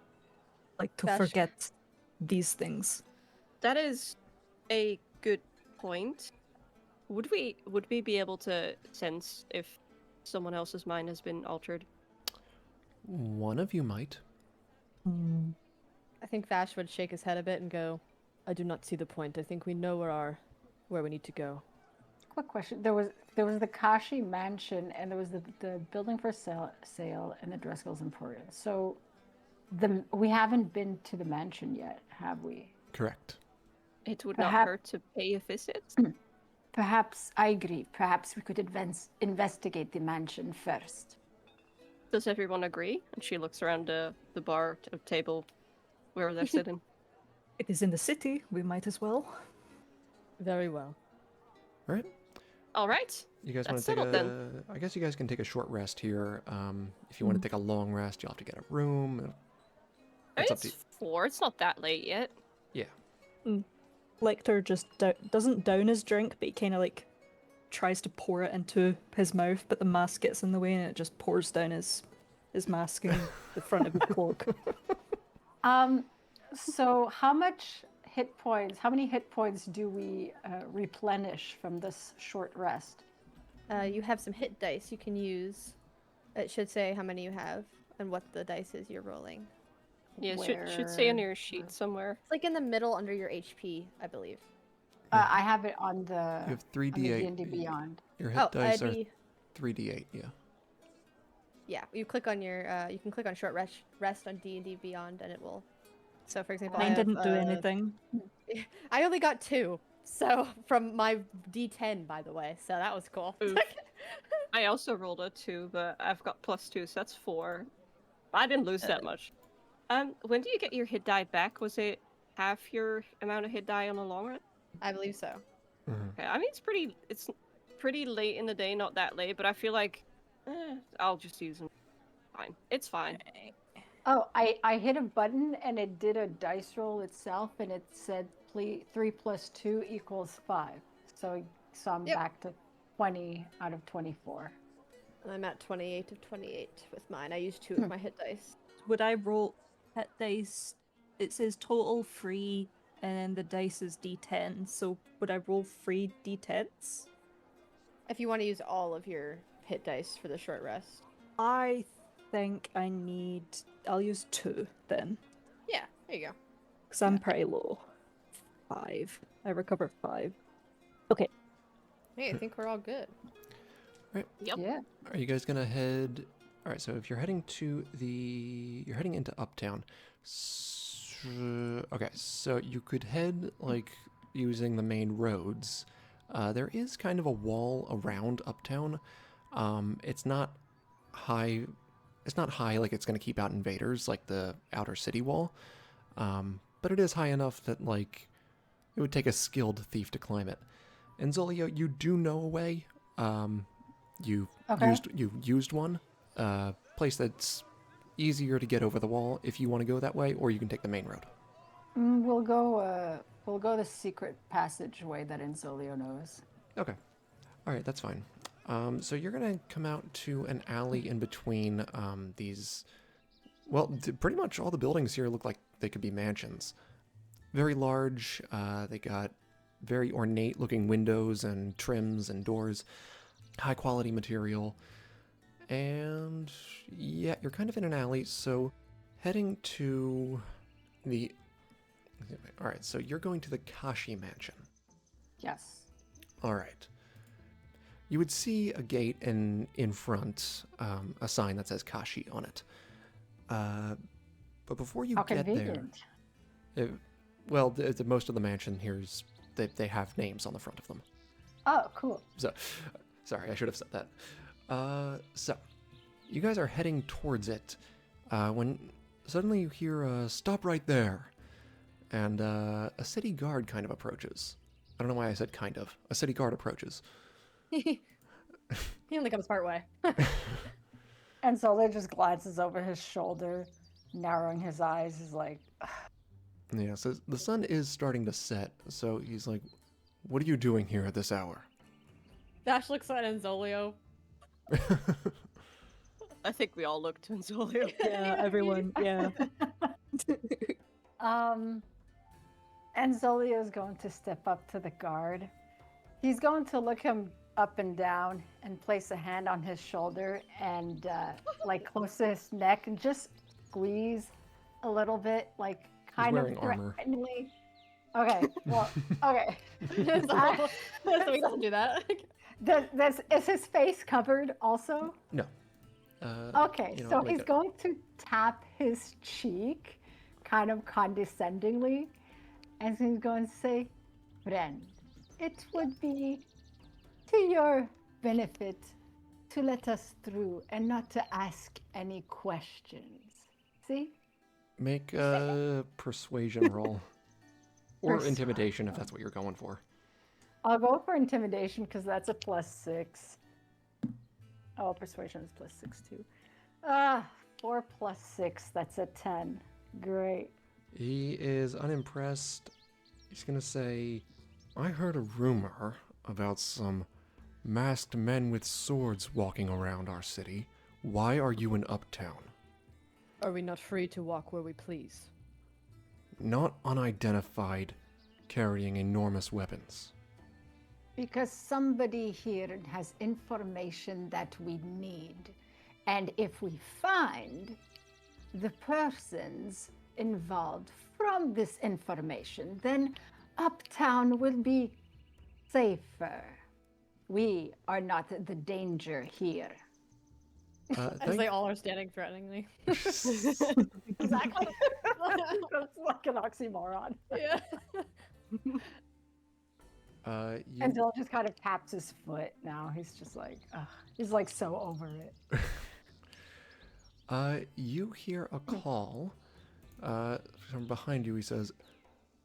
like to That's- forget these things? That is a good point. Would we be able to sense if someone else's mind has been altered? One of you might. I think Vash would shake his head a bit and go, I do not see the point. I think we know where we need to go. Quick question. There was the Kashi mansion and there was the building for sale and the Dreskel's Emporium. So we haven't been to the mansion yet, have we? Correct. It would not Perhaps- hurt to pay a visit. Perhaps, I agree. Perhaps we could investigate the mansion first. Does everyone agree? And she looks around the bar table where they're sitting. It is in the city. We might as well. Very well. All right. All right. You guys That's want to take settled I guess you guys can take a short rest here. If you want to take a long rest, you'll have to get a room. I mean, It's up to it's 4. It's not that late yet. Yeah. Lecter just doesn't down his drink, but he kind of like tries to pour it into his mouth, but the mask gets in the way and it just pours down his mask and the front of his cloak. So how many hit points do we replenish from this short rest? You have some hit dice you can use. It should say how many you have and what the dice is you're rolling. Yeah, it should say on your sheet somewhere. It's like in the middle under your HP, I believe. I have it on the You have 3d8. D&D Beyond. Your hit dice are be... 3d8, yeah. Yeah, you click on your, you can click on short rest on D&D Beyond and it will. So for example, Mine didn't do anything. I only got 2. So from my D10, by the way, so that was cool. I also rolled a 2, but I've got +2, so that's 4. I didn't lose that much. When do you get your hit die back? Was it half your amount of hit die on the long run? I believe so. Okay, I mean it's pretty late in the day, not that late, but I feel like I'll just use them. Fine, it's fine. Oh, I hit a button and it did a dice roll itself, and it said 3 + 2 = 5. So I'm back to 20 out of 24. I'm at 28 of 28 with mine. I used 2 of my hit dice. Would I roll hit dice? It says total 3, and then the dice is d10. So would I roll 3 d10s? If you want to use all of your hit dice for the short rest. I think I'll use 2 then. Yeah, there you go. Because I'm pretty low. 5. I recovered 5. Okay. Hey, I think we're all good. Right. Yep. Yeah. Are you guys gonna head? All right. So if you're heading you're heading into Uptown. Okay. So you could head like using the main roads. There is kind of a wall around Uptown. It's not high. It's not high like it's gonna keep out invaders like the outer city wall. But it is high enough that like it would take a skilled thief to climb it. And Zolio, you do know a way. You used one. Place that's easier to get over the wall if you want to go that way, or you can take the main road. We'll go the secret passageway that Enzolio knows. Okay. All right, that's fine. So you're gonna come out to an alley in between these. Well, pretty much all the buildings here look like they could be mansions. Very large. They got very ornate looking windows and trims and doors. High quality material. And yeah, you're kind of in an alley, so heading to the... Alright, so you're going to the Kashi mansion. Yes. Alright. You would see a gate in front, a sign that says Kashi on it. But before you get convenient. there... most of the mansion here's... They have names on the front of them. Oh, cool. So, sorry, I should have said that. So, you guys are heading towards it, when suddenly you hear, stop right there. And, a city guard kind of approaches. I don't know why I said kind of. A city guard approaches. He only comes part way. And Zola just glances over his shoulder, narrowing his eyes. He's like, Yeah, so the sun is starting to set, so he's like, what are you doing here at this hour? Dash looks at Enzolio. I think we all look to Enzolio. Yeah, everyone. Yeah. Enzolio is going to step up to the guard. He's going to look him up and down and place a hand on his shoulder and like close to his neck and just squeeze a little bit, like kind of threateningly. Okay, well, okay. So he doesn't do that. Is his face covered also? No. Okay, so he's going to tap his cheek, kind of condescendingly, and he's going to say, friend, it would be to your benefit to let us through and not to ask any questions. See? Make a persuasion roll. Or intimidation if that's what you're going for. I'll go for intimidation because that's a +6. Oh, persuasion is +6 too. 4 + 6, that's a 10. Great. He is unimpressed He's gonna say, I heard a rumor about some masked men with swords walking around our city. Why are you in Uptown? Are we not free to walk where we please? Not unidentified, carrying enormous weapons. Because somebody here has information that we need. And if we find the persons involved from this information, then Uptown will be safer. We are not the danger here. As they all are standing threateningly. Exactly. That's like an oxymoron. Yeah. And Dill just kind of taps his foot now. He's just like, ugh. He's like so over it. You hear a call from behind you. He says,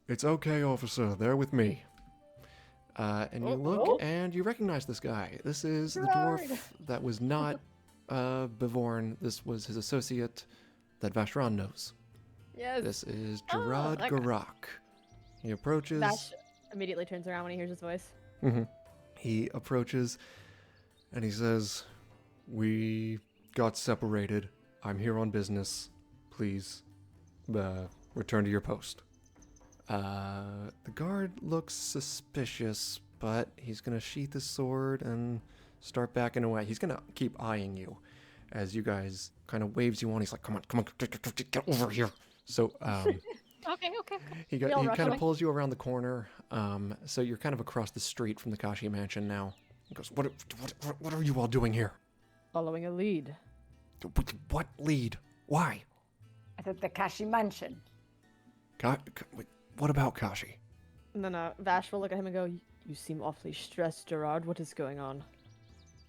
"It's okay, officer. They're with me." And you look and you recognize this guy. This is the dwarf that was not Bevorn. This was his associate that Vashron knows. Yes. This is Gerard that guy. Garak. He approaches. Vash immediately turns around when he hears his voice. He approaches and he says, "We got separated. I'm here on business. Please return to your post." The guard looks suspicious, but he's going to sheath his sword and start backing away. He's going to keep eyeing you as you guys kind of waves you on. He's like, come on, get over here. So Okay. he kind of pulls you around the corner. So you're kind of across the street from the Kashi mansion now. He goes, what are you all doing here? Following a lead. What lead? Why? At the Kashi mansion. What about Kashi? And then Vash will look at him and go, "You seem awfully stressed, Gerard. What is going on?"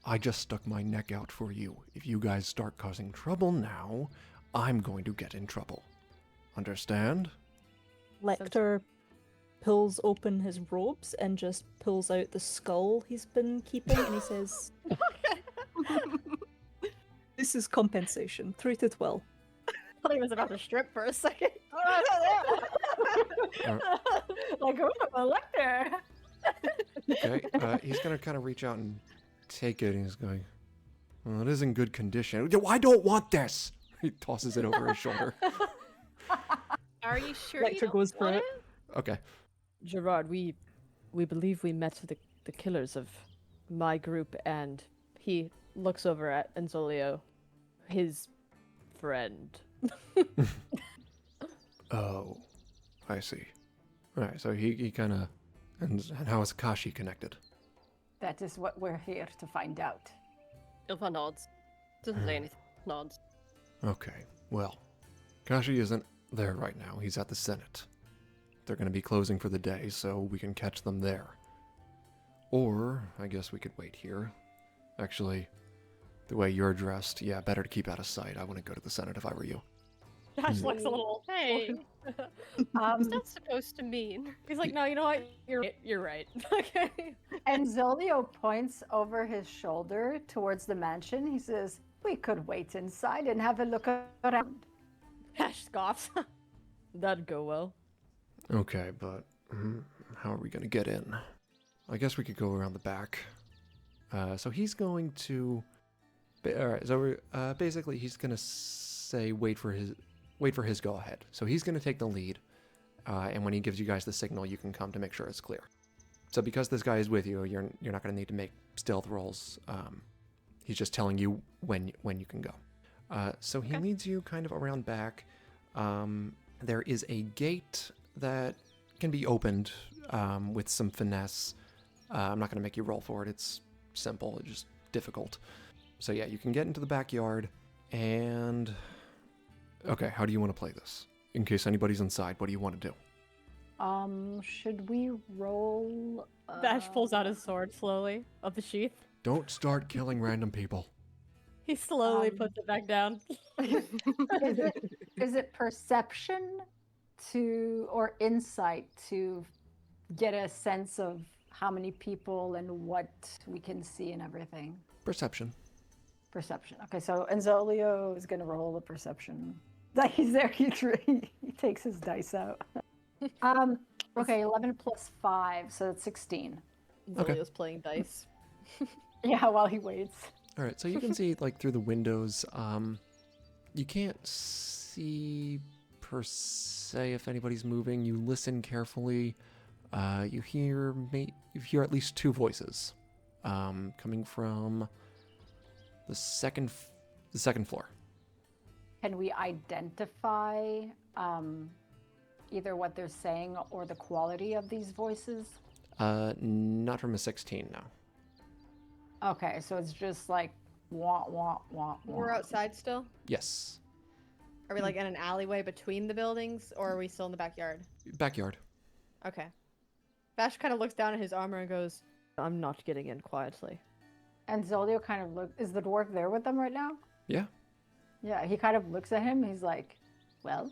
I just stuck my neck out for you. If you guys start causing trouble now, I'm going to get in trouble. Understand? Lecter pulls open his robes and just pulls out the skull he's been keeping, and he says, "This is compensation. Treat it well." I thought he was about to strip for a second. Like, oh, a lector. Okay, he's going to kind of reach out and take it, and he's going, well, it is in good condition. I don't want this! He tosses it over his shoulder. Are you sure Lecter you don't goes for want it. Okay. Gerard, we believe we met the killers of my group, and he looks over at Enzolio, his friend. Oh, I see. Alright, so he kind of... And how is Kashi connected? That is what we're here to find out. Ilva nods. Doesn't say anything. Nods. Okay, well, Kashi isn't there right now. He's at the Senate. They're going to be closing for the day, so we can catch them there. Or, I guess we could wait here. Actually, the way you're dressed, yeah, better to keep out of sight. I wouldn't go to the Senate if I were you. Vash looks a little. Hey, what's that supposed to mean? He's like, no, you know what? You're right. Okay. And Zolio points over his shoulder towards the mansion. He says, we could wait inside and have a look around. Vash scoffs. That'd go well. Okay, but how are we going to get in? I guess we could go around the back. So he's going to... Alright, so basically he's going to say wait for his go-ahead. So he's going to take the lead, and when he gives you guys the signal, you can come to make sure it's clear. So because this guy is with you, you're not going to need to make stealth rolls. He's just telling you when you can go. So he leads you kind of around back. There is a gate that can be opened with some finesse. I'm not going to make you roll for it. It's simple. It's just difficult. So yeah, you can get into the backyard, and... Okay, how do you want to play this? In case anybody's inside, what do you want to do? Should we roll? Vash pulls out his sword slowly of the sheath. Don't start killing random people. He slowly puts it back down. Is it perception or insight to get a sense of how many people and what we can see and everything? Perception. Perception. Okay, so Enzolio is going to roll a perception. He's there. He takes his dice out. Okay, 11 plus 5, so that's 16. Okay. Zolio's playing dice. Yeah, while he waits. All right, so you can see like through the windows. You can't see per se if anybody's moving. You listen carefully. You hear at least two voices, coming from the second floor. Can we identify either what they're saying or the quality of these voices? Not from a 16, no. Okay, so it's just like wah wah wah wah. We're outside still? Yes, Are we like in an alleyway between the buildings, or are we still in the backyard? backyard. Okay. Vash kind of looks down at his armor and goes, I'm not getting in quietly. And Zolio kind of looks. Is the dwarf there with them right now? Yeah. Yeah, he kind of looks at him. He's like, "Well,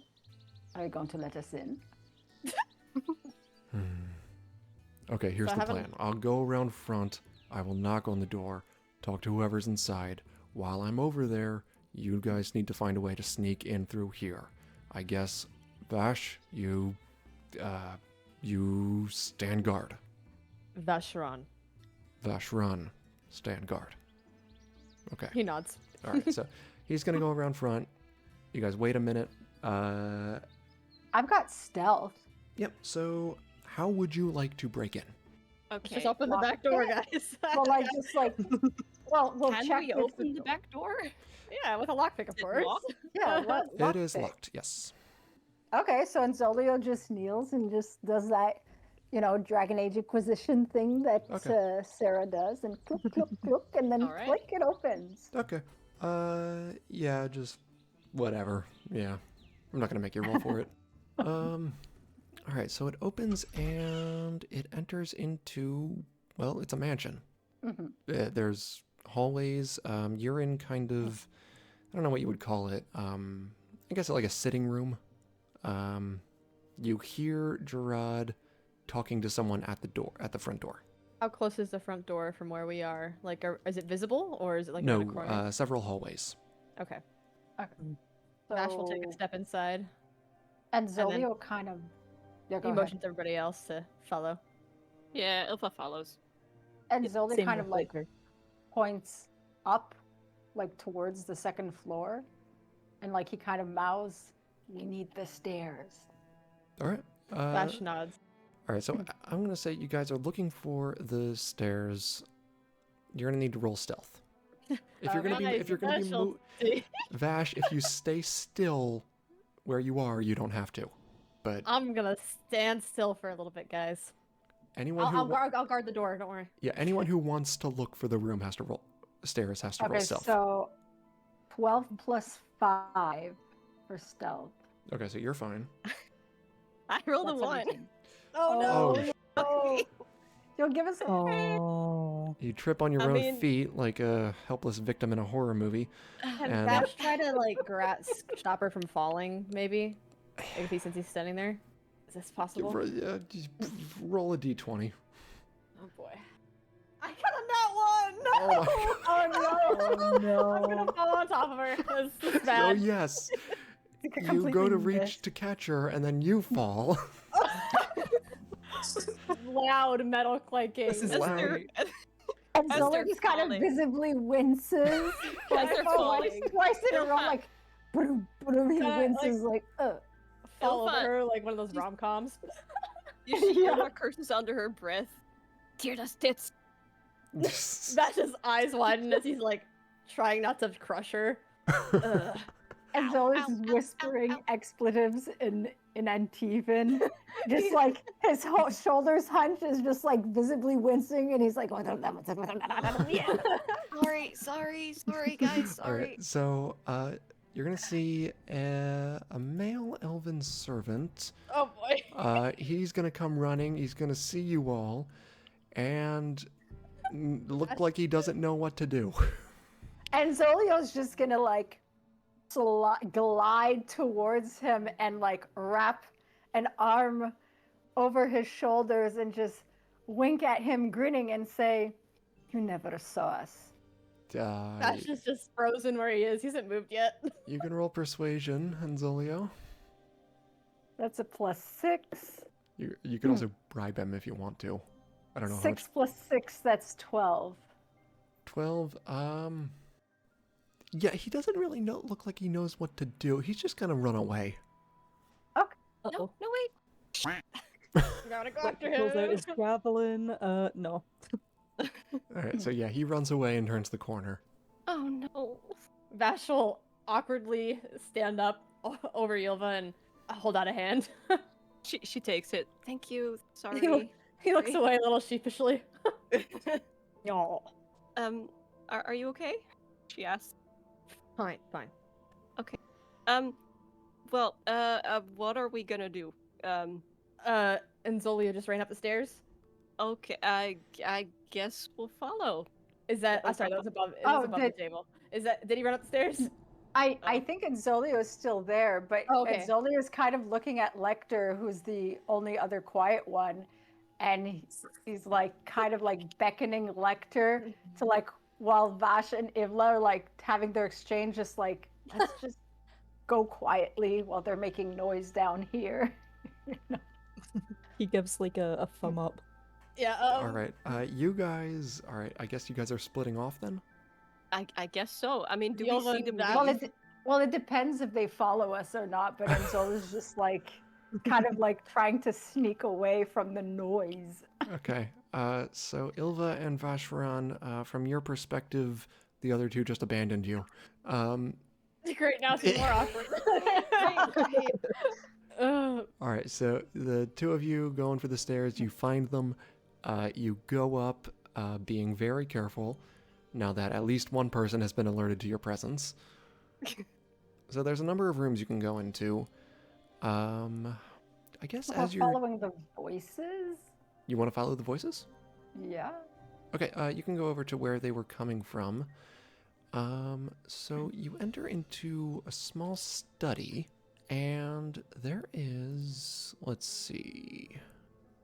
are you going to let us in?" Okay, here's So the haven't- plan. I'll go around front. I will knock on the door, talk to whoever's inside. While I'm over there, you guys need to find a way to sneak in through here. I guess, Vash, you stand guard. Vashran. Vash, run. Stand guard. Okay. He nods. All right. So he's gonna go around front. You guys wait a minute. I've got stealth. Yep. So how would you like to break in? Okay. Just open the Lock back door, it. guys. Well, like just like, well, we'll Can check we if open the back door? yeah, with a lockpick, of Is it course. locked? Yeah, It is lockpick. locked. Yes. Okay, so Zolio just kneels and just does that, Dragon Age Inquisition thing that Okay. Sarah does, and click, click, click, and then All right. click, it opens. Okay. Yeah, just whatever. Yeah. I'm not gonna make you roll for it. All right, so it opens and it enters into, well, it's a mansion. Hmm. There's hallways. You're in kind of, I don't know what you would call it. I guess like a sitting room. You hear Gerard talking to someone at the front door. How close is the front door from where we are? Like, is it visible, or is it like No, in a corner? several hallways. Okay. Okay. Vash will take a So- step inside. And then- Zolio kind of. Yeah, go He ahead. motions everybody else to follow. Yeah, Ilfa follows. And Zolio Same kind of with like Laker. points up, like towards the second floor, and like he kind of mouths, "We need the stairs." All right. Vash nods. All right, so I'm going to say you guys are looking for the stairs. You're going to need to roll stealth. If you're going to be Vash, if you stay still where you are, you don't have to. But I'm gonna stand still for a little bit, guys. anyone I'll who I'll guard the door. Don't worry. anyone who wants to look for the room has to roll stairs has to roll Okay, stealth. so 12 plus 5 for stealth. Okay, so you're fine. I rolled a That's 1. 17. Oh Oh, no! You'll give us a Oh. you trip on your I own mean- feet like a helpless victim in a horror movie. Can And- Vash try to like stop her from falling? Maybe, since he's standing there. Is this possible? Just roll a d20. Oh boy. I got a nat one. Oh Oh no! Oh no. I'm gonna fall on top of her. This is Oh bad. yes, you go completely to reach missed. to catch her and then you fall. Loud metal clanking. This is As loud. they're- And As Zolio they're just kind of falling. visibly winces. As they're falling. Twice in a row, like, boom, boom, he Kinda winces, like, Fall Ilfa. over her like one of those rom-coms. You see Yeah. Ilfa curses under her breath. Thedas tits. Vash's eyes widen as he's like trying not to crush her. Ugh. And Ow, Zolio's ow, is ow, whispering ow, ow. expletives in Antivan. Just like his whole shoulders hunch is just like visibly wincing, and he's like, yeah. Sorry, guys, All right, so you're gonna see a male elven servant. Oh boy. He's gonna come running. He's gonna see you all, and look like he doesn't know what to do. And Zolio's just gonna like glide towards him and like wrap an arm over his shoulders and just wink at him, grinning, and say, "You never saw us." Vash is just frozen where he is. He hasn't moved yet. You can roll persuasion, Anzolio. That's a +6. You can also bribe him if you want to. I don't know how much. 6 plus 6, that's 12. 12. Yeah, he doesn't really look like he knows what to do. He's just gonna run away. Okay. No, no, wait. You gotta go after Pulls out him. his javelin. No. All right, so yeah, he runs away and turns the corner. Oh no. Vash will awkwardly stand up over Ylva and hold out a hand. She takes it. Thank you. Sorry. He looks away a little sheepishly. Oh. Are you okay? She asks. Fine. Well, what are we gonna do? And Zolia just ran up the stairs. Okay, I guess we'll follow. Is that? Sorry, that was above. It Oh, was above the table. Is that? Did he run up the stairs? I think Enzolio is still there, but Oh, okay. Enzolio is kind of looking at Lecter, who's the only other quiet one, and he's like kind of like beckoning Lecter to like while Vash and Ivla are like having their exchange, just like let's just go quietly while they're making noise down here. He gives like a thumb up. Yeah. All right, you guys. All right, I guess you guys are splitting off then. I guess so. I mean, do we Ylva see and them Vash- leave? Well, it depends if they follow us or not, but Enzola's just like kind of like trying to sneak away from the noise. Okay. So Ilva and Vashvaran, from your perspective, the other two just abandoned you. Great. Now it's more awkward. Ugh. All right. So the two of you going for the stairs, you find them. You go up, being very careful. Now that at least one person has been alerted to your presence. So there's a number of rooms you can go into. I guess We're as you're... following the voices. You want to follow the voices? Yeah. Okay, you can go over to where they were coming from. So you enter into a small study, and there is... Let's see...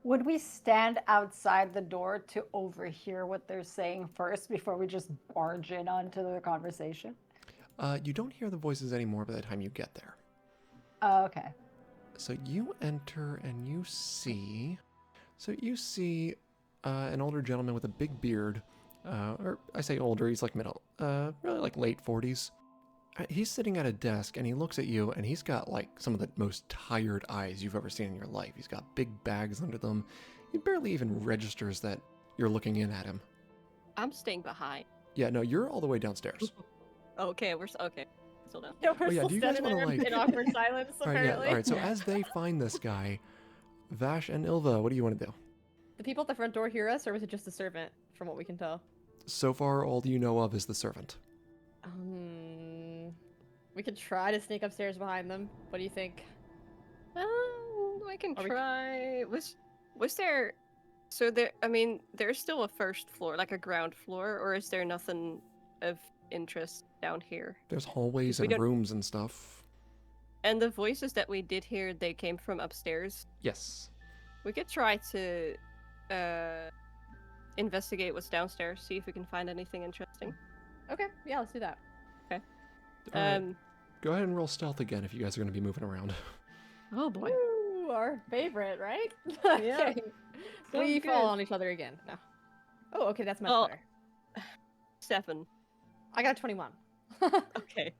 Would we stand outside the door to overhear what they're saying first before we just barge in onto their conversation? You don't hear the voices anymore by the time you get there. Oh, okay. So you enter and you see... So you see an older gentleman with a big beard. Or I say older, he's like middle. Really like late 40s. He's sitting at a desk and he looks at you and he's got like some of the most tired eyes you've ever seen in your life. He's got big bags under them. He barely even registers that you're looking in at him. I'm staying behind. Yeah, no, you're all the way downstairs. Okay, okay. Still down. Yeah, we're Oh, yeah, still do you guys standing wanna, there like- in awkward silence. All right, yeah, Apparently. all right. So as they find this guy, Vash and Ilva, what do you want to do? The people at the front door hear us, or was it just the servant? From what we can tell. So far, all you know of is the servant. We could try to sneak upstairs behind them. What do you think? I can Are we- try. Was there? So there. I mean, there's still a first floor, like a ground floor, or is there nothing of interest down here? There's hallways We and don't- rooms and stuff. And the voices that we did hear, they came from upstairs. Yes. We could try to investigate what's downstairs, see if we can find anything interesting. Okay, yeah, let's do that. All right. Go ahead and roll stealth again if you guys are going to be moving around. Oh boy. Ooh, our favorite, right? Yeah. Okay. So We good. fall on each other again. No. Oh, okay, that's much Well- better. 7. I got a 21. Okay.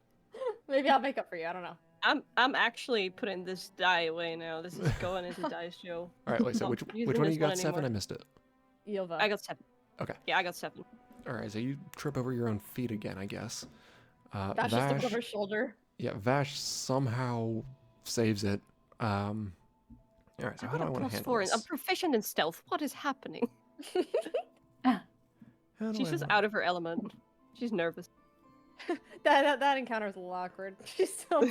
Maybe I'll make up for you. I don't know. I'm actually putting this die away now. This is going into dice show. All right, wait, so Not which using one of this you got one 7? I anymore. missed it. Ylva. I got 7. Okay. Yeah, I got 7. All right, so you trip over your own feet again, I guess. Vash just looks over his shoulder. Yeah, Vash somehow saves it. All right, so how do I want to handle +4. I'm this? proficient in stealth. What is happening? How do She's I just want- out of her element. She's nervous. that encounter was a little awkward. She's still.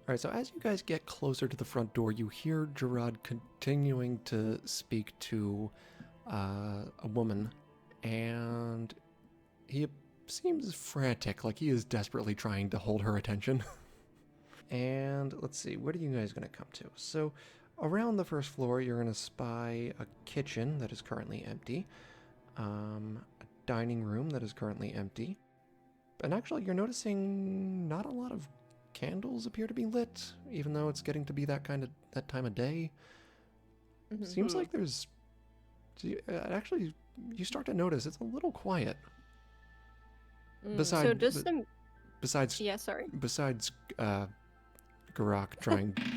All right, so as you guys get closer to the front door, you hear Gerard continuing to speak to a woman, and he seems frantic, like he is desperately trying to hold her attention. And let's see, what are you guys going to come to? So around the first floor, you're going to spy a kitchen that is currently empty, a dining room that is currently empty, and actually you're noticing not a lot of candles appear to be lit, even though it's getting to be that time of day. Seems like there's actually you start to notice it's a little quiet. So just some. Besides Yeah, sorry. besides Garak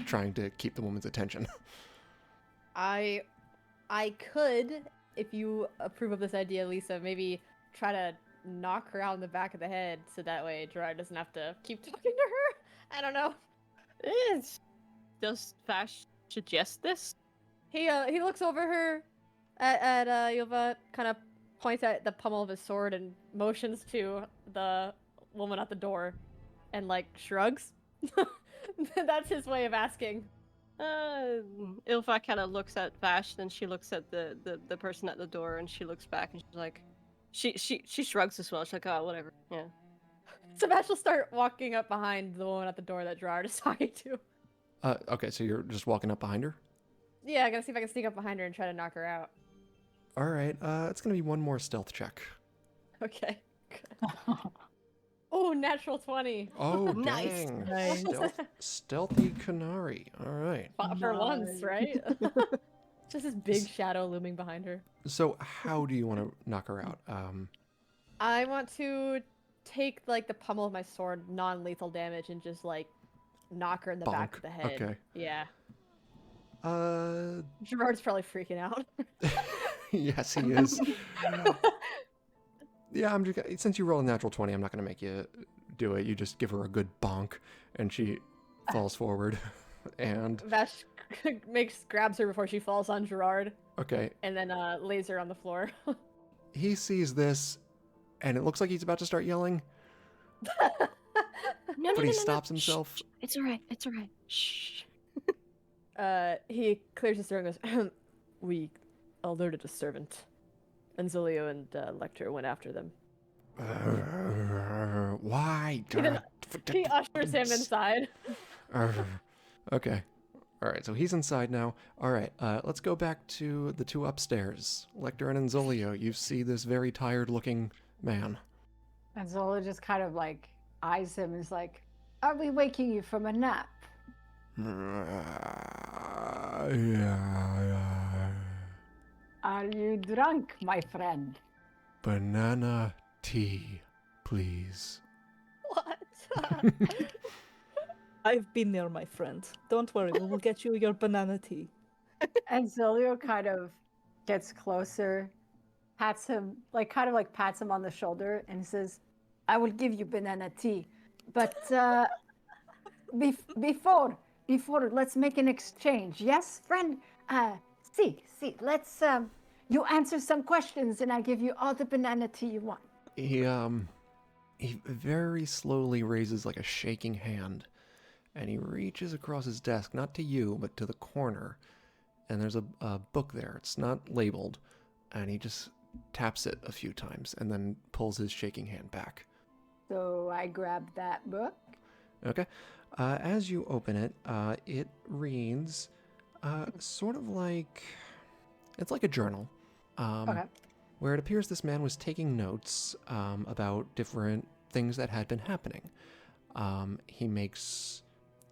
trying to keep the woman's attention. I could, if you approve of this idea, Lisa, maybe try to knock her out in the back of the head so that way Gerard doesn't have to keep talking to her. I don't know. Does Vash suggest this? He looks over her at Yova, kind of points at the pommel of his sword and motions to the woman at the door, and like shrugs. That's his way of asking. Ilva kind of looks at Vash, then she looks at the person at the door, and she looks back, and she's like, she shrugs as well. She's like, oh, whatever. Yeah. So Vash will start walking up behind the woman at the door that Gerard is talking to. Okay, so you're just walking up behind her? Yeah, I gotta see if I can sneak up behind her and try to knock her out. All right, it's gonna be one more stealth check. Okay. Oh, natural 20. Oh, Nice. dang. Nice. Stealthy Canary. All right. For once, right? Just this big shadow looming behind her. So how do you want to knock her out? I want to take like the pommel of my sword, non-lethal damage, and just like knock her in the back Bonk. of the head. Okay. Yeah. Uh, Gerard's probably freaking out. yes, he is. Yeah, I'm just since you roll a natural 20, I'm not gonna make you do it. You just give her a good bonk, and she falls forward. And Vash grabs her before she falls on Gerard, okay, and then lays her on the floor. he sees this, and it looks like he's about to start yelling, No, but he stops himself. Shh. It's alright. It's alright. Shh. He clears his throat and goes, We alerted a servant. And Zolio and Lecter went after them. Why? He ushers him inside. Okay. All right, so he's inside now. All right, let's go back to the two upstairs. Lecter and Enzolio, you see this very tired-looking man. And Zola just kind of like eyes him and is like, are we waking you from a nap? Are you drunk, my friend? Banana tea, please. What? I've been there, my friend. Don't worry, we will get you your banana tea. And Zolio kind of gets closer, pats him, like kind of like pats him on the shoulder and says, I will give you banana tea. But before, let's make an exchange. Yes, friend? See, let's, you answer some questions and I give you all the banana tea you want. He very slowly raises like a shaking hand, and he reaches across his desk, not to you, but to the corner, and there's a book there. It's not labeled, and he just taps it a few times, and then pulls his shaking hand back. So I grabbed that book. Okay. As you open it, it reads sort of like... It's like a journal. Okay. Where it appears this man was taking notes about different things that had been happening. He makes...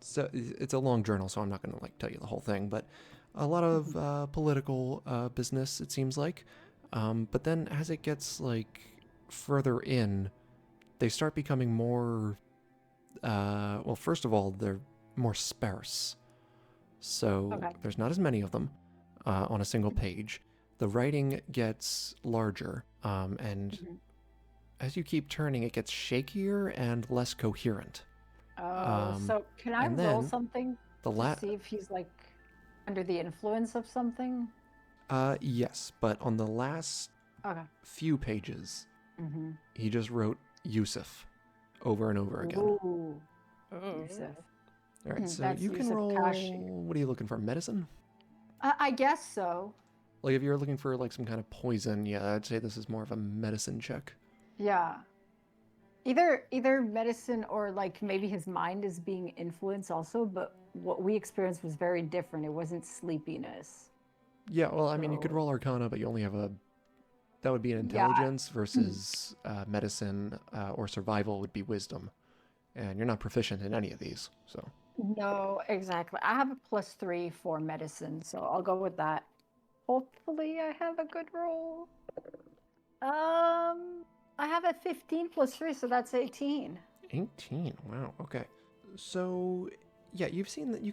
So it's a long journal, so I'm not going to like tell you the whole thing, but a lot of political business, it seems like. But then as it gets like further in, they start becoming more... well, first of all, they're more sparse. So Okay. there's not as many of them on a single page. The writing gets larger, and as you keep turning, it gets shakier and less coherent. Oh, so can I and roll then something The to see if he's like under the influence of something? Yes, but on the last Okay. few pages, Mm-hmm. he just wrote Yusuf over and over again. Ooh, Oh. Yusuf. All right, so That's you can Yusuf roll. Kashi. What are you looking for? Medicine? I guess so. Like if you're looking for like some kind of poison, yeah, I'd say this is more of a medicine check. Yeah. Either medicine or like maybe his mind is being influenced also, but what we experienced was very different. It wasn't sleepiness. Yeah, well, I mean, you could So- roll Arcana, but you only have a. That would be an Yeah. intelligence versus medicine or survival would be wisdom. and you're not proficient in any of these, so. No, exactly. I have a +3 for medicine, so I'll go with that. Hopefully I have a good roll. I have a 15 +3, so that's 18. 18. Wow. Okay. So, yeah, you've seen that. You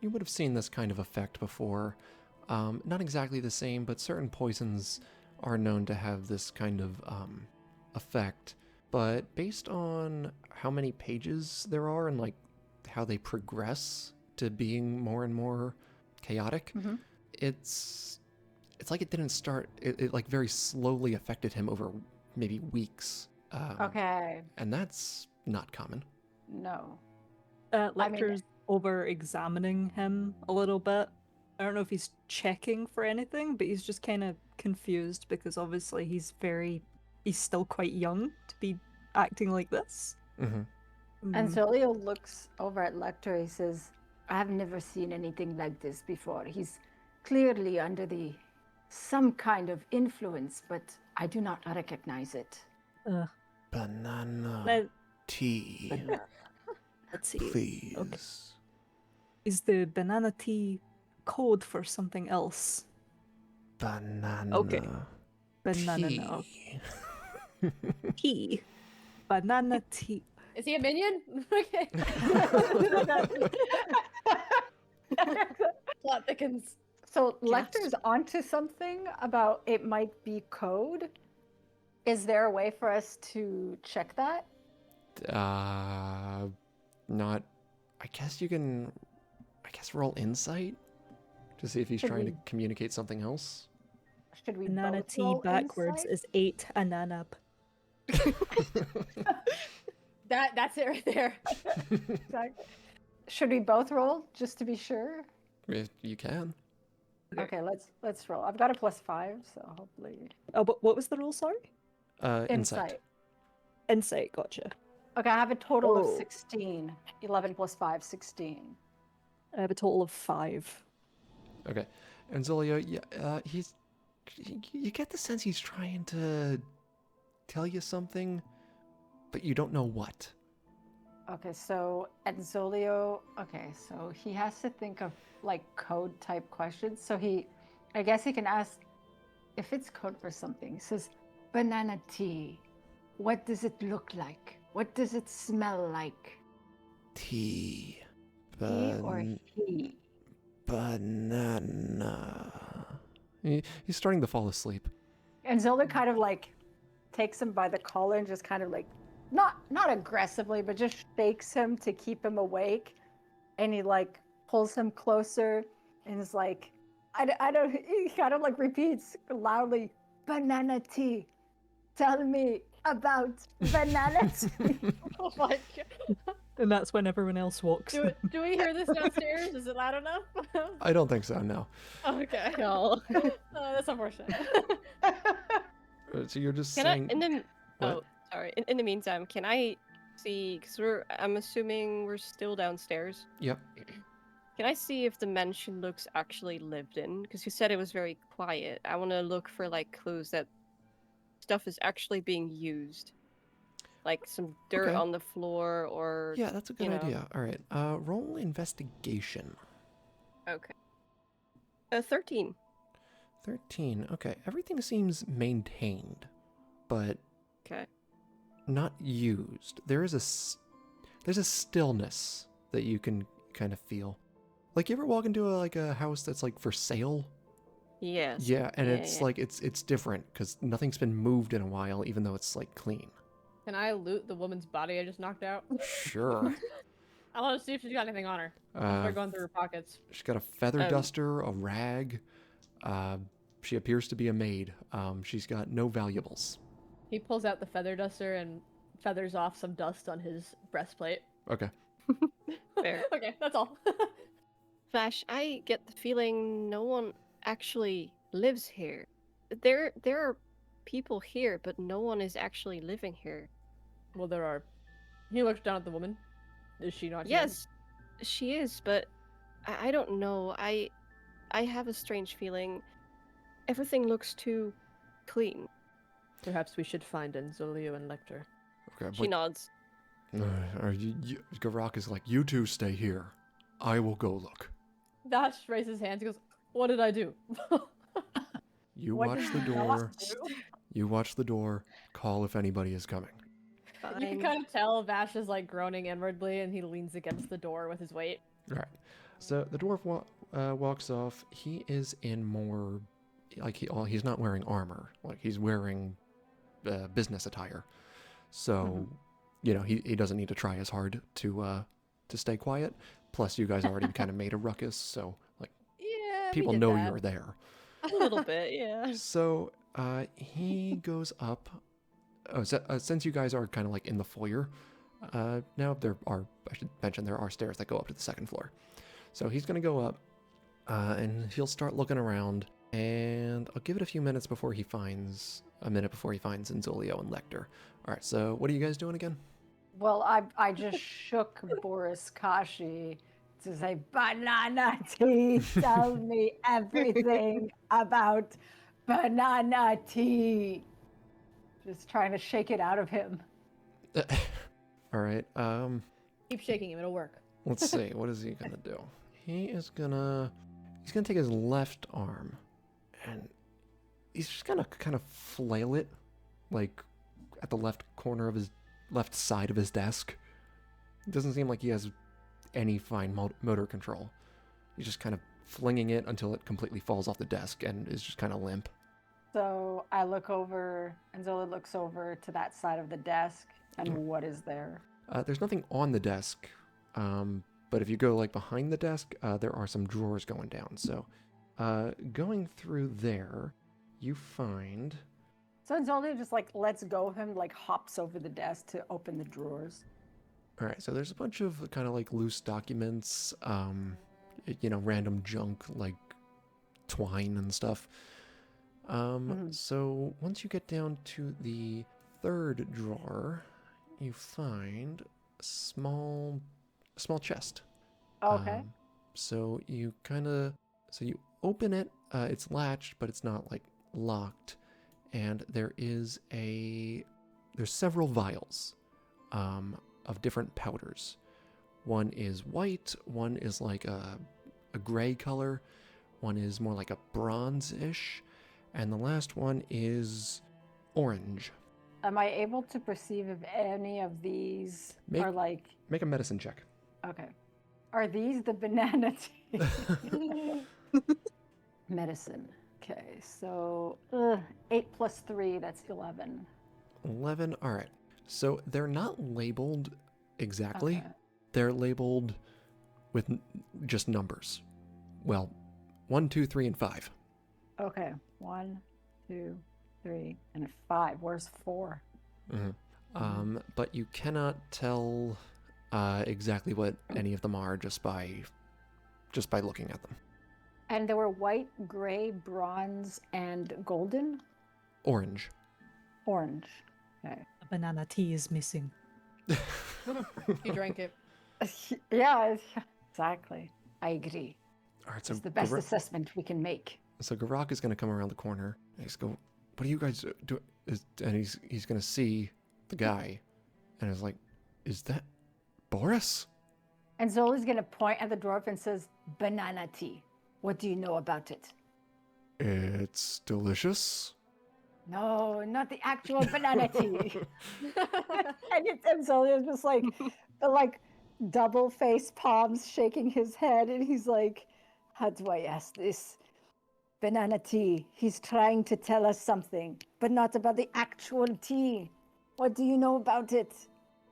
would have seen this kind of effect before. Not exactly the same, but certain poisons are known to have this kind of effect. But based on how many pages there are and like how they progress to being more and more chaotic, Mhm. it's like it didn't start. It like very slowly affected him over maybe weeks. Okay. And that's not common. No. Lecter's over-examining him a little bit. I don't know if he's checking for anything, but he's just kind of confused because obviously he's still quite young to be acting like this. Mm-hmm. And Zolio looks over at Lecter. He says, I've never seen anything like this before. He's clearly under some kind of influence, but I do not recognize it. Banana tea, Let's see. please. Okay. Is the banana tea code for something else? Banana Okay. Banana tea. tea. Banana tea. Is he a minion? Okay. Plot thickens. So Gasp. Lecter's onto something about it might be code. Is there a way for us to check that? Not. I guess you can. I guess roll insight to see if he's Should trying we- to communicate something else. Should we Banana both tea roll backwards insight? is 8 ananab. That's it right there. Exactly. Should we both roll just to be sure? If you can. Okay, let's roll. I've got a +5, so hopefully Oh, but what was the roll, sorry? Insight. Insight, gotcha. Okay, I have a total of Oh. 16. 11 + 5, 16. I have a total of 5. Okay. And Zolio, yeah, you get the sense he's trying to tell you something, but you don't know what. Okay, so at Zolio, okay, so he has to think of like code type questions. So I guess he can ask if it's code for something. He says, banana tea, what does it look like? What does it smell like? Tea. He or he? Banana. He's starting to fall asleep. And Zolio kind of like takes him by the collar and just kind of like, not aggressively, but just shakes him to keep him awake. And he like pulls him closer and is like, I don't, he kind of like repeats loudly, banana tea. Tell me about banana tea. Oh my god. And that's when everyone else walks. Do we hear this downstairs? Is it loud enough? I don't think so, no. Okay. No. That's unfortunate. So you're just Can saying... I? In the What? oh, sorry. In the meantime, can I see? Because I'm assuming we're still downstairs. Yep. Can I see if the mansion looks actually lived in? Because you said it was very quiet. I want to look for like clues that stuff is actually being used, like some dirt Okay. on the floor or. Yeah, that's a good you know. idea. All right. Roll investigation. Okay. 13. 13. Okay. Everything seems maintained, but Okay. not used. There's a stillness that you can kind of feel. Like, you ever walk into a house that's like for sale? Yes. Yeah, and Yeah, it's yeah. like it's different because nothing's been moved in a while, even though it's like clean. Can I loot the woman's body I just knocked out? Sure. I want to see if she's got anything on her. Start going through her pockets. She's got a feather Um, duster, a rag. She appears to be a maid. She's got no valuables. He pulls out the feather duster and feathers off some dust on his breastplate. Okay. Fair. Okay, that's all. Flash, I get the feeling no one actually lives here. There are people here, but no one is actually living here. Well, there are. He looks down at the woman. Is she not here? Yes, she is, but I don't know. I have a strange feeling. Everything looks too clean. Perhaps we should find Enzolio and Lecter. Okay. She nods. Garak is like, you two stay here. I will go look. Vash raises his hands and goes, "What did I do?" You What watch did the you not door. do? You watch the door. Call if anybody is coming. You can Fine. kind of tell Vash is like groaning inwardly, and he leans against the door with his weight. All right. So the dwarf walks off. He is in more, like he's not wearing armor. Like he's wearing business attire. So, he doesn't need to try as hard to stay quiet. Plus, you guys already kind of made a ruckus, so like Yeah, we people did know that. you're there. A little bit, yeah. So he goes up. Oh, since you guys are kind of like in the foyer, now I should mention there are stairs that go up to the second floor. So he's gonna go up, and he'll start looking around, and I'll give it a minute before he finds Enzolio and Lecter. All right. So what are you guys doing again? Well, I just shook Boris Kashi to say, banana tea, tell me everything about banana tea. Just trying to shake it out of him. All right. Keep shaking him; it'll work. Let's see. What is he gonna do? He's gonna take his left arm, and he's just gonna kind of flail it, like at the left corner of his left side of his desk. It doesn't seem like he has any fine motor control. He's just kind of flinging it until it completely falls off the desk and is just kind of limp. So I look over, and Zola looks over to that side of the desk, and what is there? There's nothing on the desk, but if you go like behind the desk, there are some drawers going down. So going through there, you find... So Zola just like lets go of him, like hops over the desk to open the drawers. All right, so there's a bunch of kind of like loose documents, random junk like twine and stuff. So once you get down to the third drawer, you find a small chest. Okay. So you open it. It's latched, but it's not like locked. And there's several vials of different powders. One is white, one is like a gray color, one is more like a bronze-ish, and the last one is orange. Am I able to perceive if any of these are like... Make a medicine check. Okay. Are these the banana tea? Medicine. Okay, so 8 plus 3, that's 11. 11, all right. So they're not labeled exactly. Okay. They're labeled with just numbers. Well, 1, 2, 3, and 5. Okay, 1, 2, 3, and 5. Where's 4? Mm-hmm. But you cannot tell exactly what any of them are just by looking at them. And there were white, gray, bronze, and golden? Orange. Orange. Okay. A banana tea is missing. You drank it. Yeah, exactly. I agree. All right, so It's the best assessment we can make. So Garak is going to come around the corner and he's go, "What are you guys doing?" And he's going to see the guy, and is like, "Is that Boris?" And Zola's going to point at the dwarf and says, banana tea. What do you know about it? It's delicious. No, not the actual banana tea. and Zola's just like double face palms shaking his head. And he's like, how do I ask this? Banana tea. He's trying to tell us something, but not about the actual tea. What do you know about it?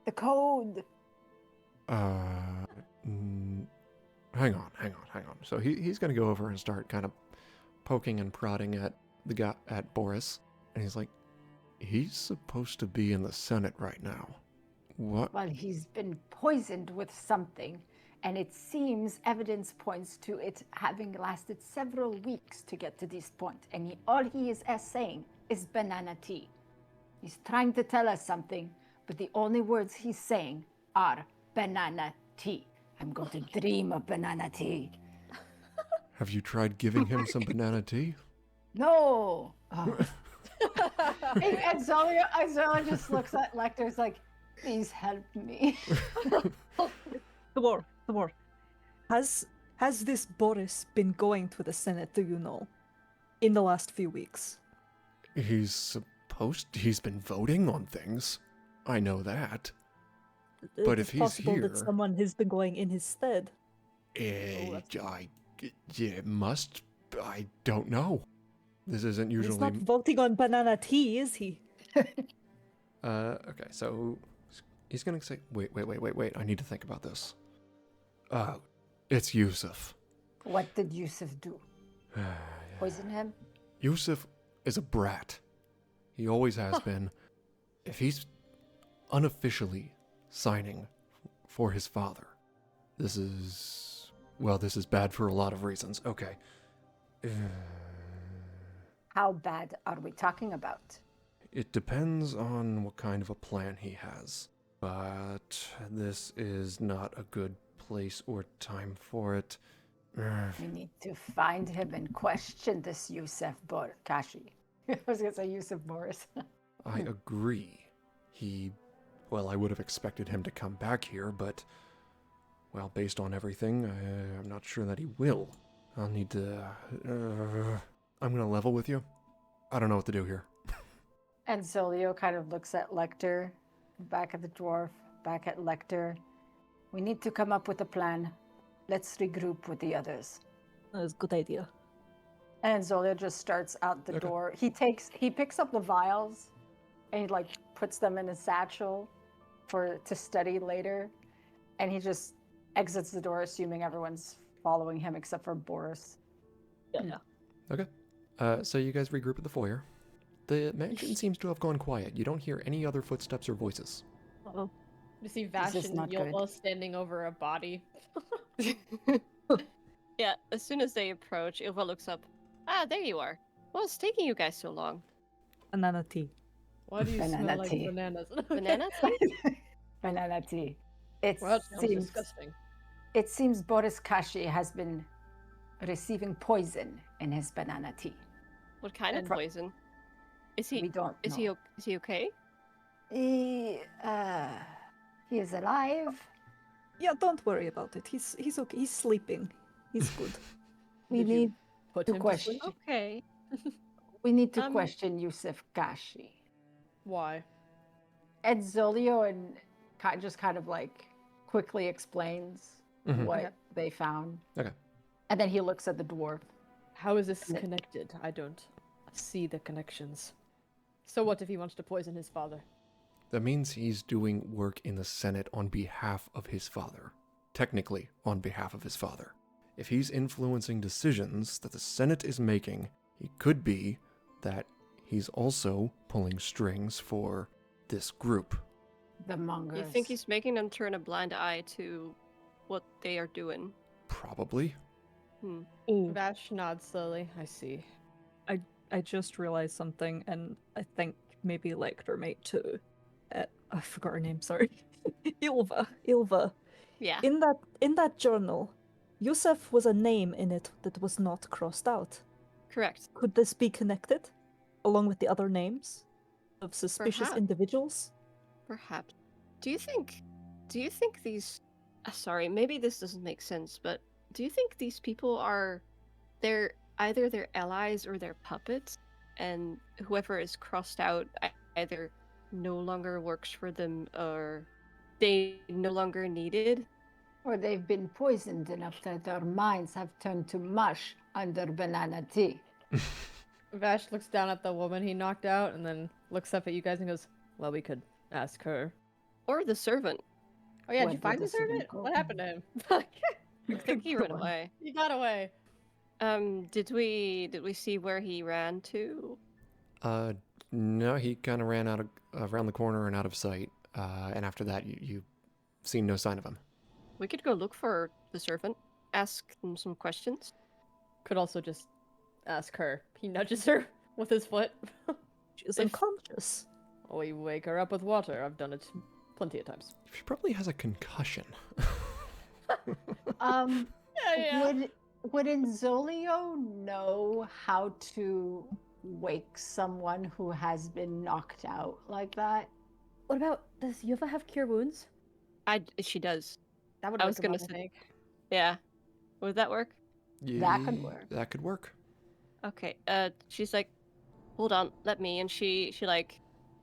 The code. Hang on. So he's going to go over and start kind of poking and prodding at the guy, at Boris, and he's like, "He's supposed to be in the Senate right now. What?" Well, he's been poisoned with something, and it seems evidence points to it having lasted several weeks to get to this point. And all he is saying is banana tea. He's trying to tell us something, but the only words he's saying are banana tea. I'm going to dream of banana tea. Have you tried giving him some banana tea? No. Oh. and Zola just looks at Lecter's like, Please help me. Dwarf. Has this Boris been going to the Senate, do you know, in the last few weeks? He's been voting on things. I know that. But It's if he's possible here, that someone has been going in his stead. It must. I don't know. This isn't He's usually. not voting on banana tea, is he? Okay, so he's gonna say, wait. I need to think about this. It's Yusuf. What did Yusuf do? Poison him? Yusuf is a brat. He always has been. If he's unofficially signing for his father, this is bad for a lot of reasons. Okay. How bad are we talking about? It depends on what kind of a plan he has. But this is not a good place or time for it. We need to find him and question this Yusuf Kashi. I was going to say Yusuf Boris. I agree. I would have expected him to come back here, but, well, based on everything, I'm not sure that he will. I'll need to... I'm gonna level with you. I don't know what to do here. And Zolio kind of looks at Lecter, back at the dwarf, back at Lecter. We need to come up with a plan. Let's regroup with the others. That's a good idea. And Zolio just starts out the door. He picks up the vials and he puts them in a satchel to study later. And he just exits the door, assuming everyone's following him except for Boris. Yeah. Okay. So you guys regroup at the foyer. The mansion seems to have gone quiet. You don't hear any other footsteps or voices. Uh-oh. You see Vash This is and not good. Yola standing over a body. Yeah, as soon as they approach, Ilva looks up. Ah, there you are. What's taking you guys so long? Banana tea. Why do you Banana smell like tea. bananas? Banana tea? Banana tea. It Well, that sounds seems disgusting. It seems Boris Kashi has been receiving poison in his banana tea. What kind of And pro- poison? Is We he don't is know. he okay? He is alive. Yeah, don't worry about it. He's okay. He's sleeping. He's good. We Did you need Put to him to question. sleep? Okay. To question Yusuf Kashi. Why? And Zolio and just kind of quickly explains Mhm. what Okay. they found. Okay. And then he looks at the dwarf. How is this Ne- connected? I don't see the connections. So what if he wants to poison his father? That means he's doing work in the Senate on behalf of his father. Technically, on behalf of his father. If he's influencing decisions that the Senate is making, it could be that he's also pulling strings for this group. The mongers. You think he's making them turn a blind eye to what they are doing? Probably. Vash nods slowly. I see. I just realized something, and I think maybe Lecter might too. I forgot her name. Sorry, Ilva. Yeah. In that journal, Yusuf was a name in it that was not crossed out. Correct. Could this be connected, along with the other names of suspicious Perhaps. individuals? Perhaps. Do you think these sorry, maybe this doesn't make sense, but do you think these people are they're either their allies or their puppets, and whoever is crossed out either no longer works for them or they no longer needed? Or they've been poisoned enough that their minds have turned to mush under banana tea. Vash looks down at the woman he knocked out and then looks up at you guys and goes, well, we could ask her. Or the servant? Oh yeah, Where did you did find the the servant? servant go? What happened to him? I think he ran away. He got away. Did we see where he ran to? No, he kind of ran out of around the corner and out of sight. And after that, you seen no sign of him. We could go look for the servant, ask them some questions. Could also just ask her. He nudges her with his foot. She's If- unconscious. We wake her up with water. I've done it plenty of times. She probably has a concussion. Would Enzolio know how to wake someone who has been knocked out like that? What about, does Yuva have cure wounds? She does. That would I work was a gonna lot, I say- think. Yeah. Would that work? That could work. That could work. Okay. She's like, hold on, let me. And she like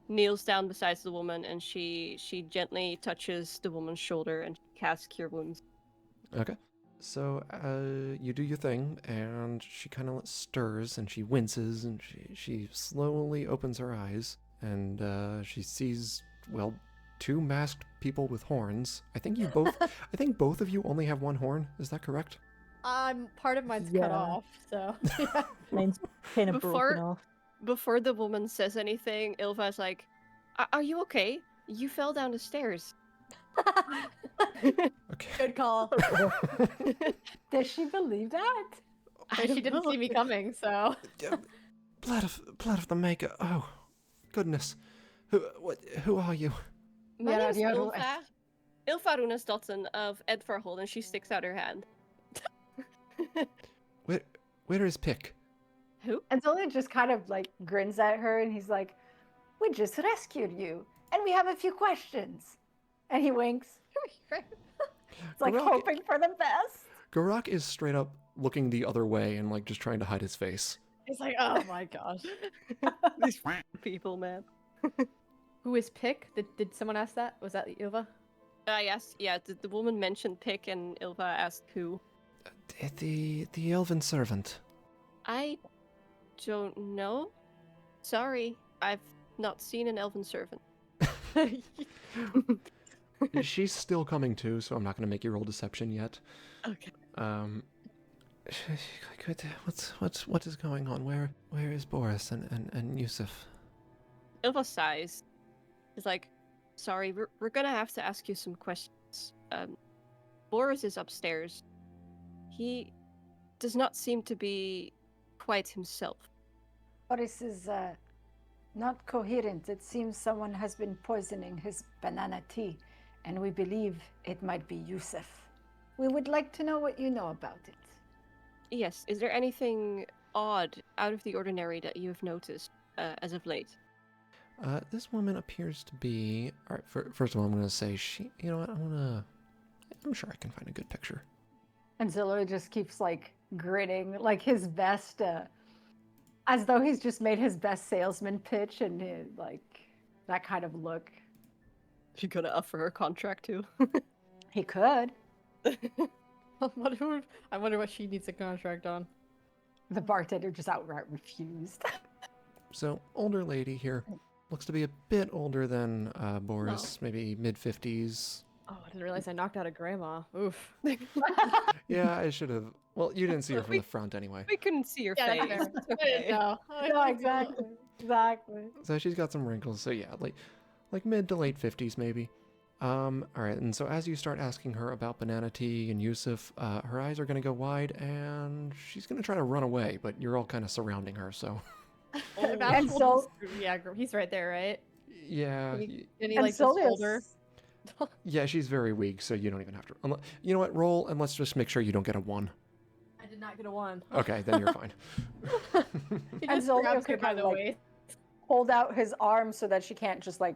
kneels down beside the woman, and she gently touches the woman's shoulder and casts cure wounds. Okay. So you do your thing, and she kind of stirs, and she winces, and she slowly opens her eyes, and she sees, well, two masked people with horns. I think both of you only have one horn. Is that correct? Part of mine's cut Yeah. off, so. Mine's kind of Before- broken off. Before the woman says anything, Ilva's like, Are you okay? You fell down the stairs. Okay. Good call. Does she believe that? She didn't see me coming, so. Blood of the Maker. Oh, goodness. Who are you? My Yeah, name's the other Ilfa. Ilfa Runesdotten of Edfarhold, and she sticks out her hand. Where is Pick? Who? And Zola just kind of like grins at her and he's like, we just rescued you and we have a few questions. And he winks. It's like Garak- hoping for the best. Garak is straight up looking the other way and like just trying to hide his face. It's like, oh my gosh. These people, man. Who is Pick? Did someone ask that? Was that Yuva? Yes, yeah, the woman mentioned Pick, and Ilva asked who. The elven servant. I don't know. Sorry, I've not seen an elven servant. She's still coming to, so I'm not going to make you roll deception yet. Okay. What is going on? Where is Boris and Yusuf? Ilva sighs. He's like, sorry, we're gonna have to ask you some questions. Boris is upstairs. He does not seem to be quite himself. Boris is not coherent. It seems someone has been poisoning his banana tea, and we believe it might be Yusuf. We would like to know what you know about it. Yes, is there anything odd, out of the ordinary that you have noticed as of late? This woman appears to be. All right. First of all, I'm going to say she. You know what? I'm sure I can find a good picture. And Zillow just keeps like grinning, like his best, as though he's just made his best salesman pitch, and like that kind of look. You gonna offer her a contract too? He could. I wonder what she needs a contract on. The bartender just outright refused. So older lady here, looks to be a bit older than Boris, maybe mid-50s. Oh, I didn't realize I knocked out a grandma. Oof. Yeah, I should have. Well, you didn't see her from the front anyway. We couldn't see your Yeah, face. that's fair. It's I didn't okay. know. No, exactly. Exactly. So she's got some wrinkles. So yeah, like mid to late 50s maybe. All right, and so as you start asking her about Banana Tea and Yusuf, her eyes are going to go wide, and she's going to try to run away, but you're all kind of surrounding her, so... And so- yeah, he's right there, right? Yeah, And he And like just Zolia's- hold her. yeah, she's very weak, so you don't even have to... You know what, roll, and let's just make sure you don't get a 1. I did not get a 1. Okay, then you're fine. He And just Zolio grabs her could by have, the like, waist. hold out his arm so that she can't just like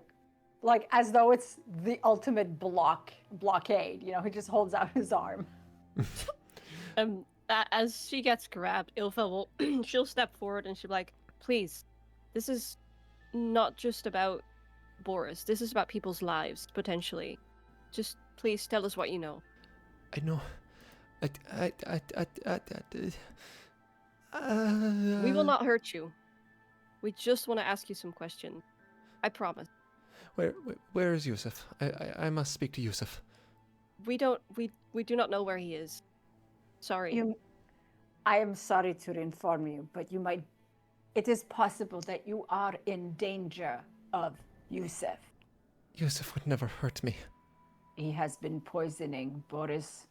as though it's the ultimate blockade. You know, he just holds out his arm. As she gets grabbed, Ilfa will she'll step forward and she'll be like, please, this is not just about Boris. This is about people's lives, potentially. Just please tell us what you know. I know... We will not hurt you. We just want to ask you some questions. I promise. Where is Yusuf? I must speak to Yusuf. We do not know where he is. Sorry. I am sorry to inform you, but it is possible that you are in danger of Yusuf. Yusuf would never hurt me. He has been poisoning Boris.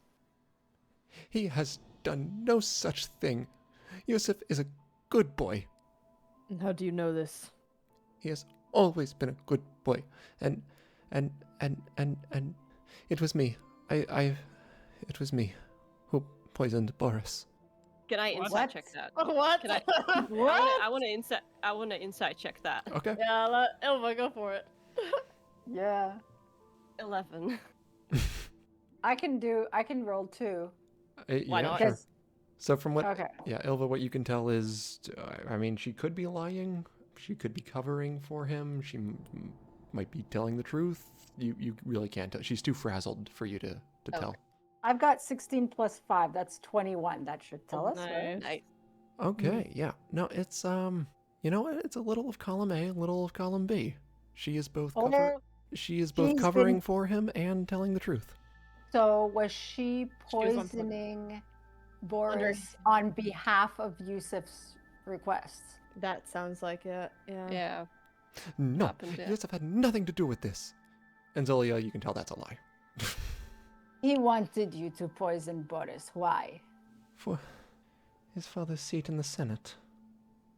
He has done no such thing. Yusuf is a good boy. And how do you know this? He has always been a good boy. And it was me. It was me who poisoned Boris. Can I insight What? check that? What? Can I? What? I want to insight check that. Okay. Yeah, let Ilva go for it. Yeah. 11. I can roll 2. Why yeah, not? sure. Because So from what, okay. yeah, Ilva, what you can tell is, I mean, she could be lying. She could be covering for him. She might be telling the truth. You really can't tell. She's too frazzled for you to tell. I've got 16 plus 5. That's 21. That should tell us, right? Nice. Nice. Okay, yeah. No, it's you know what? It's a little of column A, a little of column B. She is both Or she's covering been- for him and telling the truth. so was she was on point. poisoning Boris on behalf of Yusuf's requests? That sounds like it. Yeah. Yeah. No, Happened, yeah. Yusuf had nothing to do with this. And Zolia, you can tell that's a lie. He wanted you to poison Boris. Why? For his father's seat in the Senate.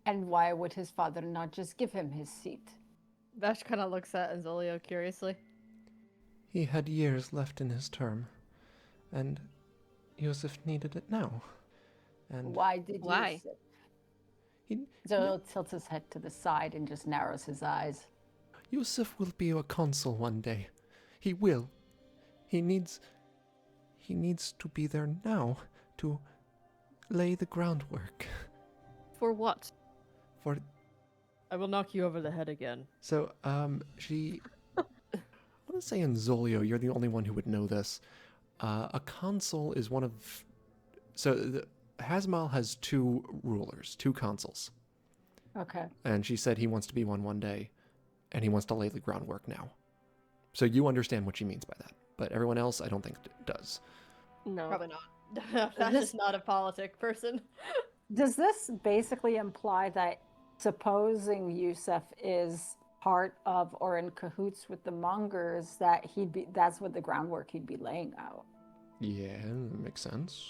And why would his father not just give him his seat? Vash kind of looks at Anzolio curiously. He had years left in his term, and Yusuf needed it now. And Why did Why? Yusuf? he, Zolo tilts his head to the side and just narrows his eyes. Yusuf will be a consul one day. He will. He needs to be there now to lay the groundwork For what? for. I will knock you over the head again. So, she. I want to say in Zolio, you're the only one who would know this. A consul is one of. So, Hazmal has 2 rulers, 2 consuls. Okay. And she said he wants to be one day, and he wants to lay the groundwork now. So, you understand what she means by that. But everyone else, I don't think does. No. Probably not. Vash is not a politic person. Does this basically imply that supposing Yusuf is part of or in cahoots with the Mongers, that that's what the groundwork he'd be laying out? Yeah, that makes sense.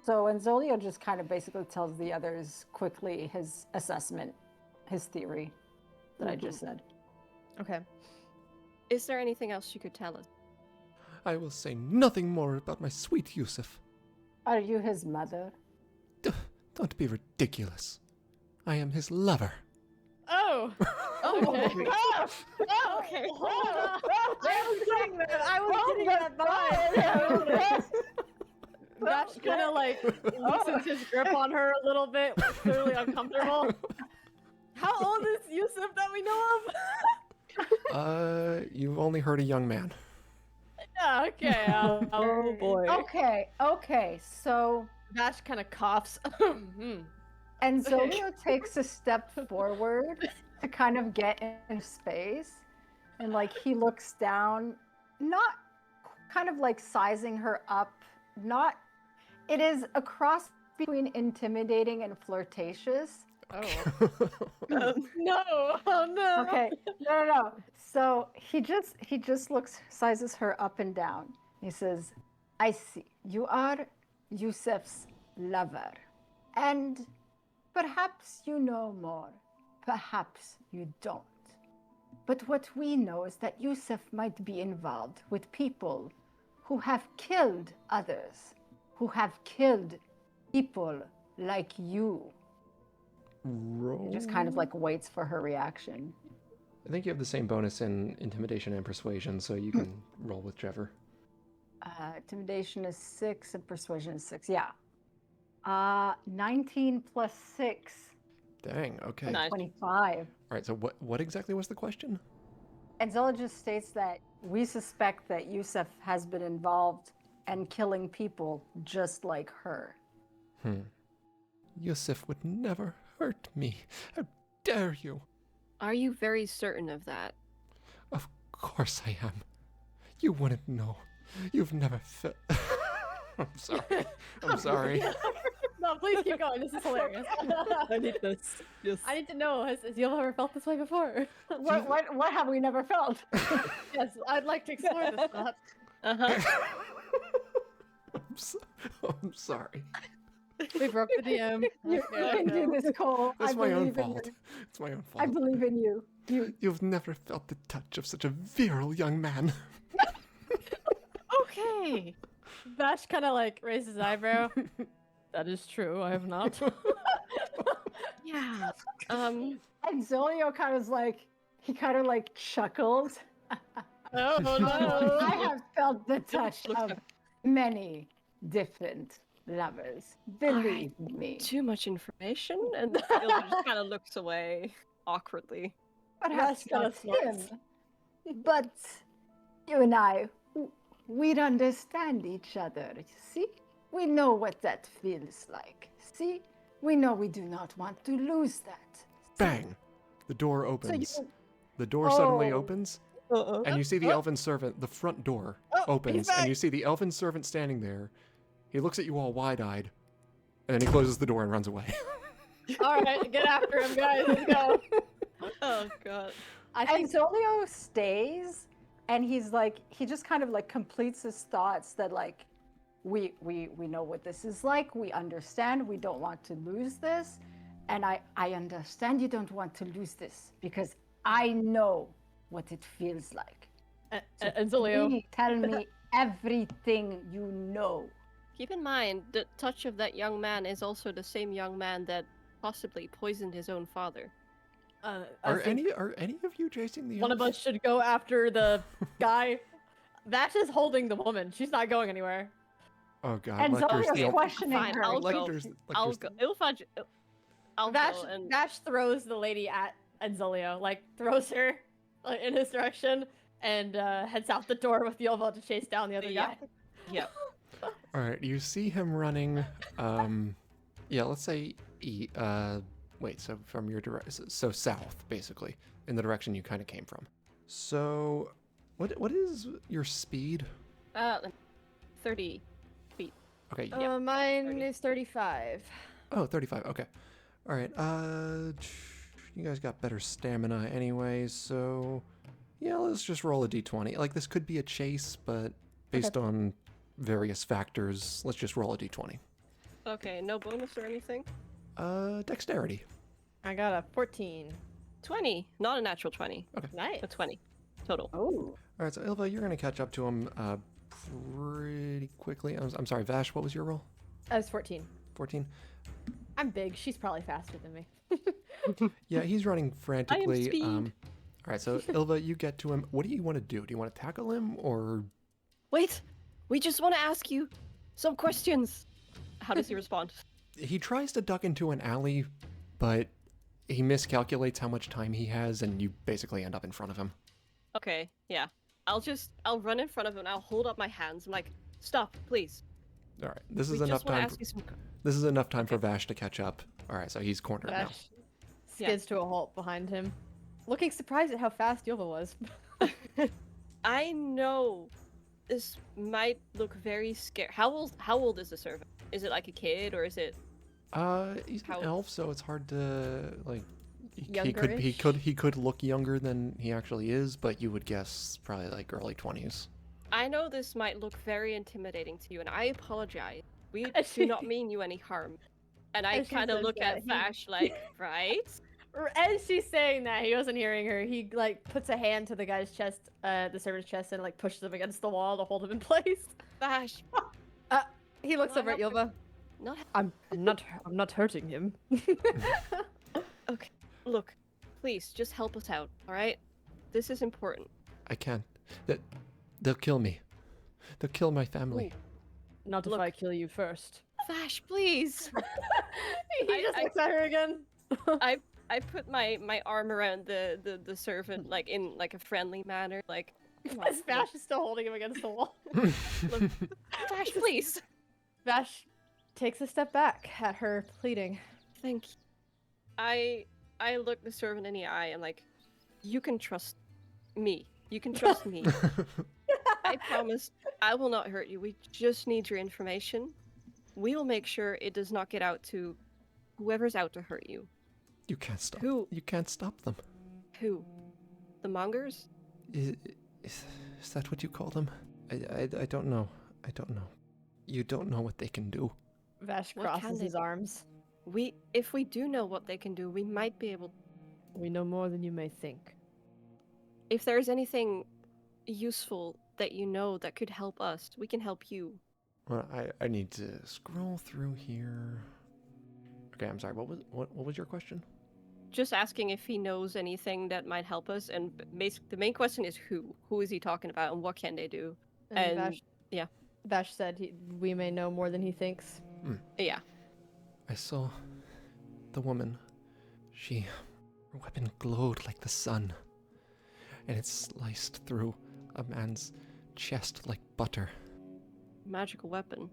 So Enzolio just kind of basically tells the others quickly his assessment, his theory that I just said. Okay. Is there anything else you could tell us? I will say nothing more about my sweet Yusuf. Are you his mother? Don't be ridiculous. I am his lover. Oh. Oh, Okay. Oh, okay. I was getting that. I was getting that vibe. Vash kind of like loosens his grip on her a little bit, clearly uncomfortable. How old is Yusuf that we know of? You've only heard a young man. Yeah, okay. Oh boy. Okay. So Vash kind of coughs. Enzolio takes a step forward to kind of get in space, and like he looks down, not kind of like sizing her up, not. It is a cross between intimidating and flirtatious. Oh. No. Oh no. Okay, no. So he just looks, sizes her up and down. He says, "I see. You are Yusuf's lover, and perhaps you know more. Perhaps you don't. But what we know is that Yusuf might be involved with people who have killed others, who have killed people like you." Roll. He just kind of like waits for her reaction. I think you have the same bonus in intimidation and persuasion, so you can roll with Trevor. Intimidation is 6 and persuasion is 6. Yeah. 19 plus 6, Dang. Okay. Nice. 25. All right. So what exactly was the question? And Zella just states that we suspect that Yusuf has been involved and killing people just like her. Yusuf would never hurt me. How dare you? Are you very certain of that? Of course I am. You wouldn't know. You've never felt. I'm sorry. I'm sorry. No, please keep going. This is hilarious. I need this. Yes. I need to know, has you ever felt this way before? What have we never felt? Yes, I'd like to explore this thought. Uh-huh. I'm sorry. We broke the DM. You can do this, Cole. It's I my own believe in fault. you. It's my own I fault. believe in you. You've never felt the touch of such a virile young man. Okay. Vash kind of like raises his eyebrow. That is true. I have not. Yeah. And Zolio kind of like chuckles Oh no! I have felt the touch Looks of like- many different lovers. Believe me. Too much information, and Ilva just kind of looks away awkwardly. Perhaps That's kinda not smarts. him, but you and I, we'd understand each other. See? We know what that feels like. See? We know we do not want to lose that. Bang! The door So opens. you, The door suddenly Oh. opens, Uh-oh. and you see the elven servant. The front door opens, and back. you see the elven servant standing there. He looks at you all wide-eyed, and then he closes the door and runs away. All right, get after him, guys. Let's go. Oh god. I and think Zolio stays, and he's like, he just kind of like completes his thoughts that like, we know what this is like. We understand. We don't want to lose this, and I understand you don't want to lose this because I know what it feels like. and Zolio. Please tell me everything you know. Keep in mind, the touch of that young man is also the same young man that possibly poisoned his own father. I Are think any of you chasing the one of elf? us should go after the guy. Vash is holding the woman. She's not going anywhere. Oh god, And Lecter's the Zolio's elf. questioning Fine, her. I'll go. Lecter's, I'll Lecter's go. I'll Vash, go and Vash throws the lady at Zolio, like throws her in his direction, and heads out the door with Yolva to chase down the other guy. Yep. All right, you see him running. Yeah, let's say wait. So from your direction, so south, basically, in the direction you kind of came from. So, what is your speed? 30 feet. Okay. Mine 30. is 35. Oh, 35. Okay. All right. You guys got better stamina anyway, so yeah, let's just roll a d20. Like this could be a chase, but based on various factors, let's just roll a d20. Okay, no bonus or anything. Dexterity. I got a 14. 20, not a natural 20, Nice. a 20 total. Oh. All right, so Ilva, you're gonna catch up to him pretty quickly. I'm sorry, Vash. What was your roll? I was 14. 14. I'm big. She's probably faster than me. Yeah, he's running frantically. speed. All right, so Ilva, you get to him. What do you want to do? Do you want to tackle him or? Wait, we just want to ask you some questions. How does he respond? He tries to duck into an alley, but he miscalculates how much time he has, and you basically end up in front of him. Okay, yeah. I'll run in front of him and I'll hold up my hands. I'm like, stop, please. All right, this We is enough just want to time. ask you some. This is enough time for Vash to catch up. All right, so he's cornered now. Vash skids to a halt behind him, looking surprised at how fast Yolva was. I know this might look very scary. How old is the servant? Is it like a kid or is it? He's How- an elf, so it's hard to like. He Youngerish? could look younger than he actually is, but you would guess probably like early 20s. I know this might look very intimidating to you, and I apologize. We And do not mean you any harm. And I And she kind of says look that at he- Vash like, right? As she's saying that, he wasn't hearing her. He like puts a hand to the guy's chest, the servant's chest, and like pushes him against the wall to hold him in place. Vash, He looks Not over at helping. Yolva. not I'm not hurting him. okay. Look, please, just help us out, all right? This is important. I can't. They'll kill me. They'll kill my family. Not if Look. I kill you first. Vash, please. He just looks at her again. I put my arm around the servant like in like a friendly manner, like come on, Vash is still holding him against the wall. look, Vash, please. Vash takes a step back at her pleading. Thank you. I look the servant in the eye and like, you can trust me. You can trust me. I promise I will not hurt you. We just need your information. We will make sure it does not get out to whoever's out to hurt you. You can't stop. Who? You can't stop them. Who? The mongers? Is that what you call them? I don't know. I don't know. You don't know what they can do. Vash What can crosses they his do? arms. If we do know what they can do, we might be able. We know more than you may think. If there's anything useful that you know that could help us, we can help you. Well, I need to scroll through here. Okay, I'm sorry. What was your question? just asking if he knows anything that might help us. And the main question is who? Who is he talking about, and what can they do? And yeah. Vash said we may know more than he thinks. Yeah. I saw the woman. Her weapon glowed like the sun, and it sliced through a man's chest like butter. Magical weapon.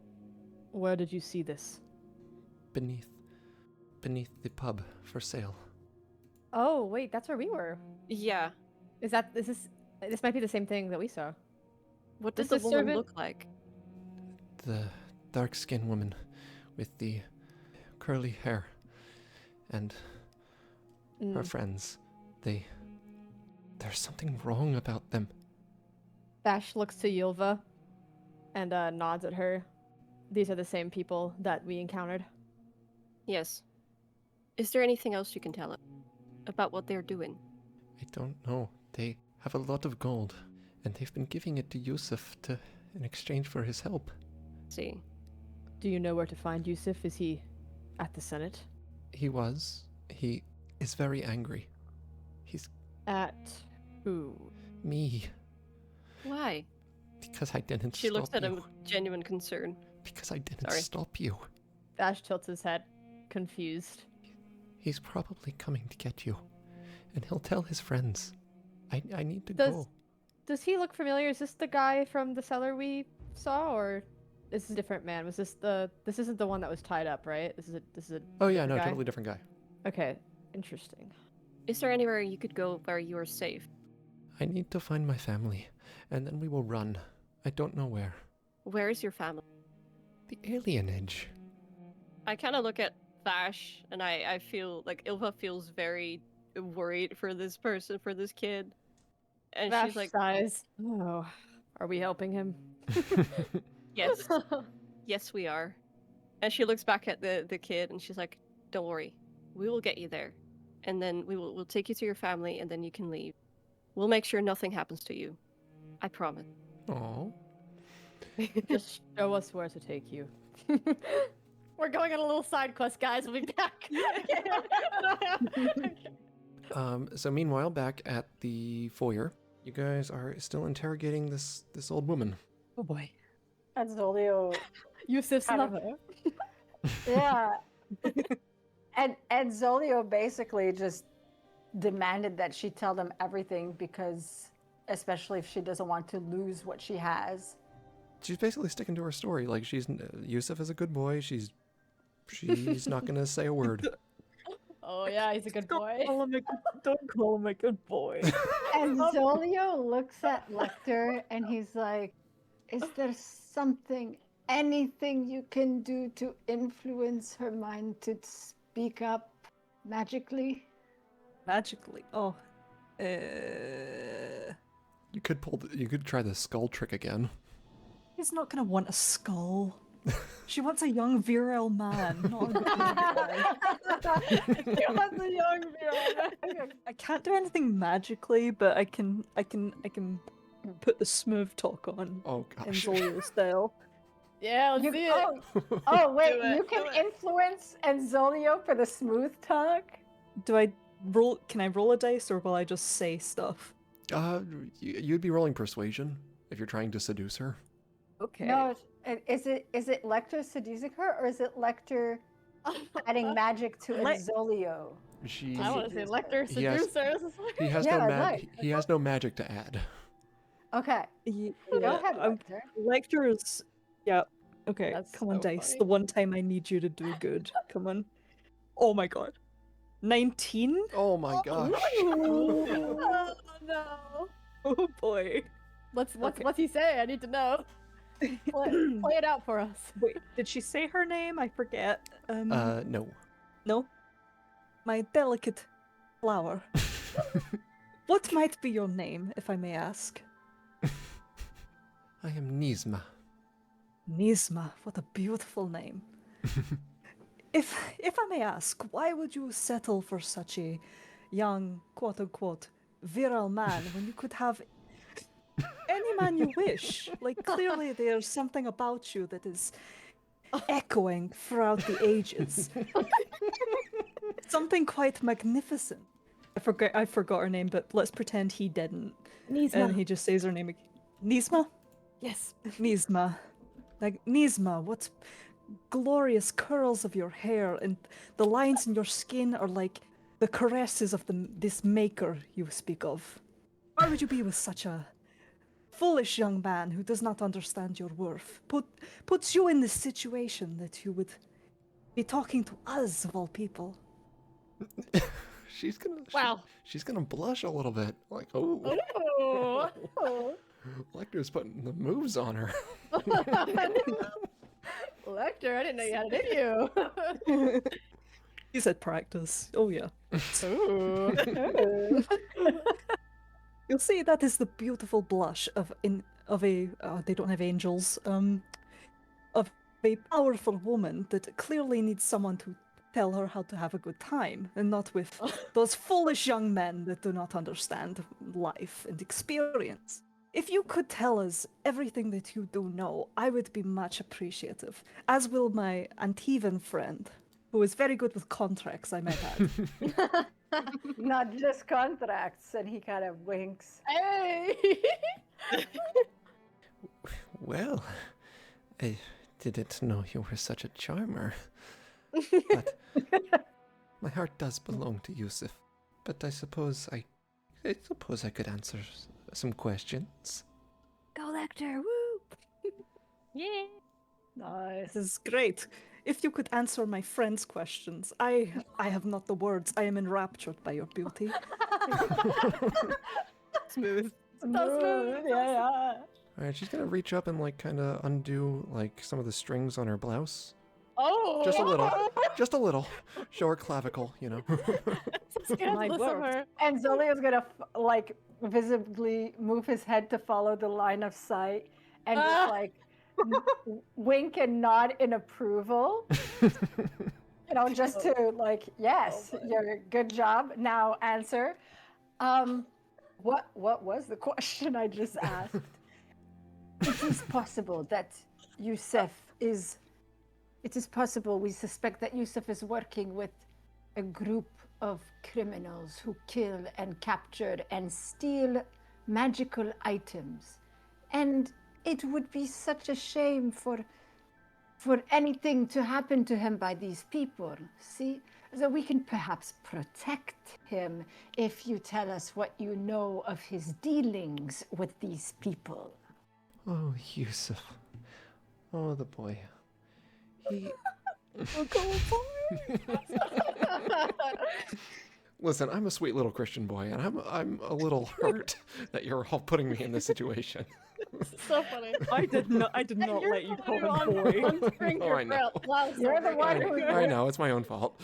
Where did you see this? Beneath the pub for sale. Oh, wait, that's where we were. Yeah. This might be the same thing that we saw. What does Does the the woman servant- look like? The dark-skinned woman with the curly hair and her friends. There's something wrong about them. Vash looks to Yulva and nods at her. These are the same people that we encountered. Yes. Is there anything else you can tell us about what they're doing? I don't know. They have a lot of gold, and they've been giving it to Yusuf in exchange for his help. See. Do you know where to find Yusuf? Is he at the Senate? He is very angry. He's At who? me, Why? because I didn't She stop looks at you. him with genuine concern. Because I didn't Sorry. stop you. Vash tilts his head, confused. He's probably coming to get you, and he'll tell his friends. I need to Does- go. Does he look familiar? Is this the guy from the cellar we saw, or is this a different man? Was this this isn't the one that was tied up, right? This is a Oh yeah, different no, guy? totally different guy. Okay, interesting. Is there anywhere you could go where you are safe? I need to find my family, and then we will run. I don't know where. Where is your family? The alienage. I kind of look at Vash, and I feel like Ilva feels very worried for this person, for this kid. And Vash she's like, sighs. Oh, are we helping him? yes, yes, we are. And she looks back at the kid, and she's like, don't worry, we will get you there. And then we'll take you to your family, and then you can leave. We'll make sure nothing happens to you. I promise. Oh. Just show us where to take you. We're going on a little side quest, guys. We'll be back. So meanwhile, back at the foyer, you guys are still interrogating this old woman. Oh boy. And Zolio, Yusuf's Kind of- lover. yeah. and Zolio basically just demanded that she tell them everything because, especially if she doesn't want to lose what she has. She's basically sticking to her story. Like Yusuf is a good boy. She's not gonna say a word. Oh yeah, he's a good boy. Don't call him a good boy. And Zolio looks at Lecter and he's like, is there anything you can do to influence her mind to speak up magically? Magically. Oh. You could try the skull trick again. He's not gonna want a skull. She wants a young virile man, not a good boy. He was a young girl. I can't do anything magically, but I can put the smooth talk on Oh in gosh. Zolio style. Yeah, let's You- see it. Oh wait, Do it, you do can it. influence Enzolio for the smooth talk? Do I roll? Can I roll a dice, or will I just say stuff? You'd be rolling persuasion if you're trying to seduce her. Okay. No, is it Lecter seducing her or is it Lecter adding magic to Enzolio? She. I want to say Lecter He has- seducers. He has Yeah, no I'd like. he has no magic to add. Okay, Yeah, go ahead, I'm- Lecter. Lecter is. Yeah. Okay. That's Come on, so dice. funny. The one time I need you to do good. Come on. Oh my god. 19? Oh my gosh. Oh no. Oh boy. What's Okay. what's he say? I need to know. Play it out for us. Wait, did she say her name? I forget. No. No. My delicate flower. What might be your name, if I may ask? I am Nizma. Nisma, what a beautiful name. If I may ask, why would you settle for such a young, quote unquote, virile man when you could have any man you wish? Like clearly there's something about you that is echoing throughout the ages. something quite magnificent. I forgot her name, but let's pretend he didn't. Nisma. And he just says her name again. Nisma? Yes. Nisma. Like, Nisma, what glorious curls of your hair, and the lines in your skin are like the caresses of this maker you speak of. Why would you be with such a foolish young man who does not understand your worth? Puts you in this situation that you would be talking to us of all people. She's gonna. Wow. She's gonna blush a little bit. Like, oh. Oh. Lecter's putting the moves on her. Lecter, I didn't know you had it in you. He said practice. Oh yeah. Ooh. You'll see that is the beautiful blush of a they don't have angels of a powerful woman that clearly needs someone to tell her how to have a good time, and not with those foolish young men that do not understand life and experience. If you could tell us everything that you do know, I would be much appreciative, as will my Antivan friend, who is very good with contracts, I might add. Not just contracts, and he kind of winks. Hey. Well, I didn't know you were such a charmer. But my heart does belong to Yusuf. But I suppose I could answer some questions. Go Lecter, woo! Yeah. Nice. This is great. If you could answer my friend's questions. I have not the words. I am enraptured by your beauty. Smooth. smooth. Yeah. All right, she's gonna reach up and like kind of undo like some of the strings on her blouse. Oh! Just a little. Just a little. Show her clavicle, you know. My word. And Zolio's gonna like visibly move his head to follow the line of sight and just like wink and nod in approval. You know, just to like, yes, you're good job. Now answer. What was the question I just asked? It is possible that Yusuf is. It is possible we suspect that Yusuf is working with a group of criminals who kill and capture and steal magical items. And it would be such a shame for anything to happen to him by these people. See? So we can perhaps protect him if you tell us what you know of his dealings with these people. Oh, Yusuf. Oh, the boy. He. Listen, I'm a sweet little Christian boy, and I'm a little hurt that you're all putting me in this situation. So funny. I did not let you call him boy. Oh, I know. You're the one who. I know, it's my own fault.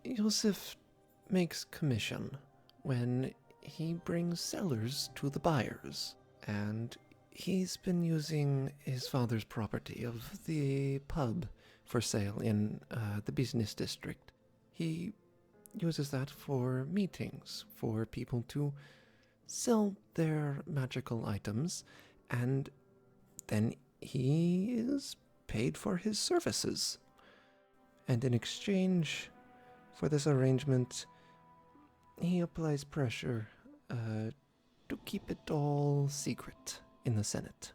Yusuf makes commission when he brings sellers to the buyers, and he's been using his father's property of the pub for sale in the business district. He uses that for meetings, for people to sell their magical items, and then he is paid for his services. And in exchange for this arrangement, he applies pressure to keep it all secret in the Senate.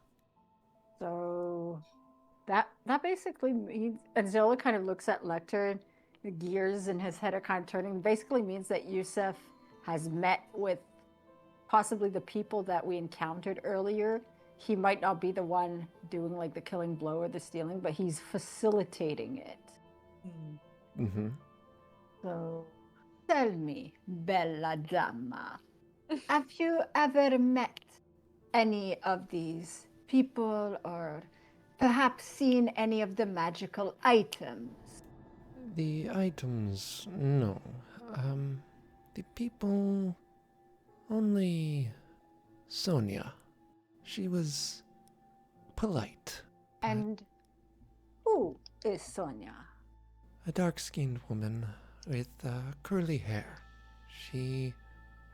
So that basically means, and Zola kind of looks at Lecter, and the gears in his head are kind of turning. Basically means that Yusuf has met with possibly the people that we encountered earlier. He might not be the one doing like the killing blow or the stealing, but he's facilitating it. Mm-hmm. So tell me, Bella Dama, have you ever met any of these people or perhaps seen any of the magical items? The items, no. The people, only Sonia. She was polite. And who is Sonia? A dark-skinned woman with curly hair. She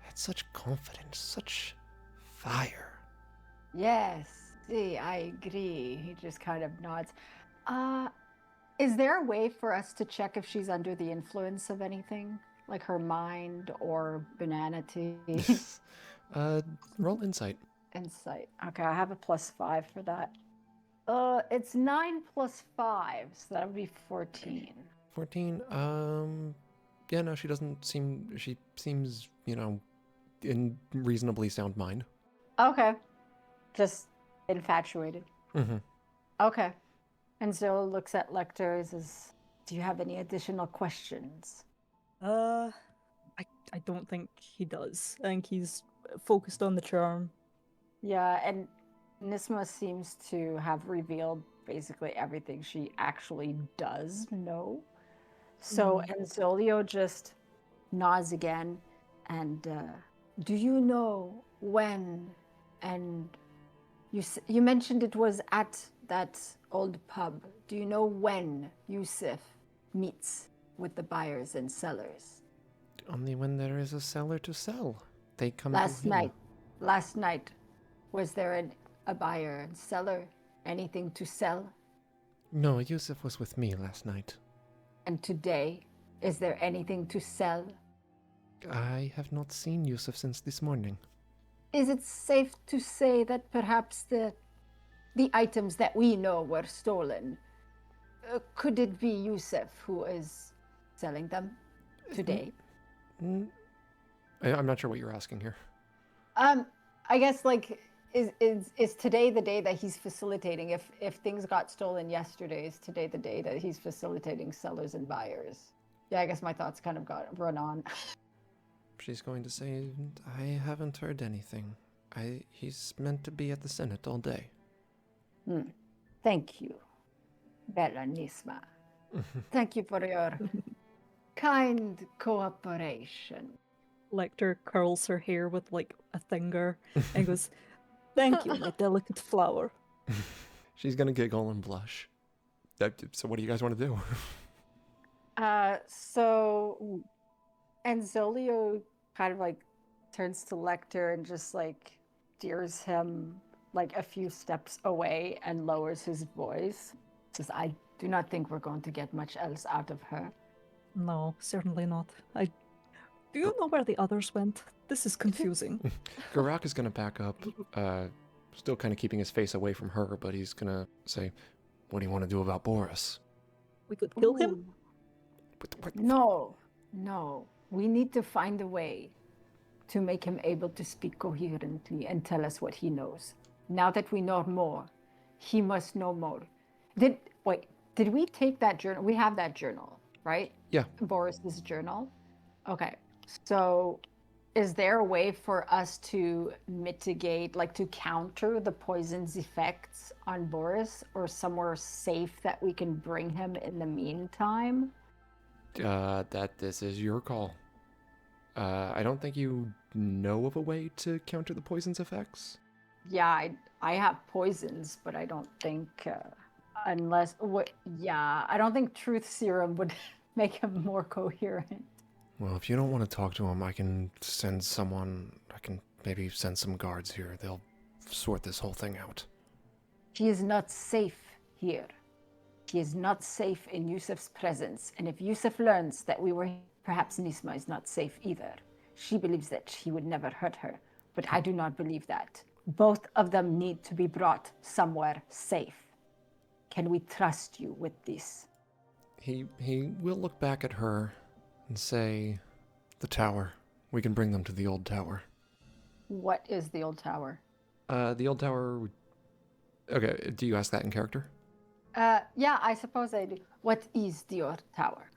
had such confidence, such fire. Yes, see, I agree. He just kind of nods. Is there a way for us to check if she's under the influence of anything? Like her mind or bananity? Roll insight. Insight. Okay, I have a +5 for that. It's 9 + 5, so that would be 14. 14. Yeah, no, she doesn't seem. She seems, in reasonably sound mind. Okay. Just infatuated. Mm-hmm. Okay. And Zoe looks at Lecter and says, do you have any additional questions? I don't think he does. I think he's focused on the charm. Yeah, and Nisma seems to have revealed basically everything she actually does know. So Enzolio just nods again and do you know when? And you mentioned it was at that old pub. Do you know when Yusuf meets with the buyers and sellers? Only when there is a seller to sell. They come Last to him. night. Last night. Was there a buyer and seller? Anything to sell? No, Yusuf was with me last night. And today, is there anything to sell? I have not seen Yusuf since this morning. Is it safe to say that perhaps the items that we know were stolen? Could it be Yusuf who is selling them today? I'm not sure what you're asking here. I guess like is today the day that he's facilitating? If things got stolen yesterday, is today the day that he's facilitating sellers and buyers? Yeah, I guess my thoughts kind of got run on. She's going to say, I haven't heard anything. He's meant to be at the Senate all day. Thank you, Bella Nisma. Thank you for your kind cooperation. Lecter curls her hair with like a finger and goes, "Thank you, my delicate flower." She's gonna giggle and blush. So what do you guys want to do? So Enzolio kind of like turns to Lecter and just like steers him like a few steps away and lowers his voice. Says, I do not think we're going to get much else out of her. No, certainly not. Do you know where the others went? This is confusing. Garak is gonna back up, still kind of keeping his face away from her, but he's gonna say, what do you want to do about Boris? We could kill him? What? No. We need to find a way to make him able to speak coherently and tell us what he knows. Now that we know more, he must know more. Did we take that journal? We have that journal, right? Yeah. Boris's journal. Okay. So is there a way for us to mitigate, like to counter the poison's effects on Boris, or somewhere safe that we can bring him in the meantime? This is your call. I don't think you know of a way to counter the poison's effects. Yeah, I have poisons, but I don't think I don't think truth serum would make him more coherent. Well, if you don't want to talk to him, I can maybe send some guards here. They'll sort this whole thing out. He is not safe here. He is not safe in Yusuf's presence. And if Yusuf learns that we were, perhaps Nisma is not safe either. She believes that he would never hurt her, but I do not believe that. Both of them need to be brought somewhere safe. Can we trust you with this? He will look back at her and say, the tower. We can bring them to the old tower. What is the old tower? The old tower... Okay, do you ask that in character? Yeah, I suppose I do. What is the old tower?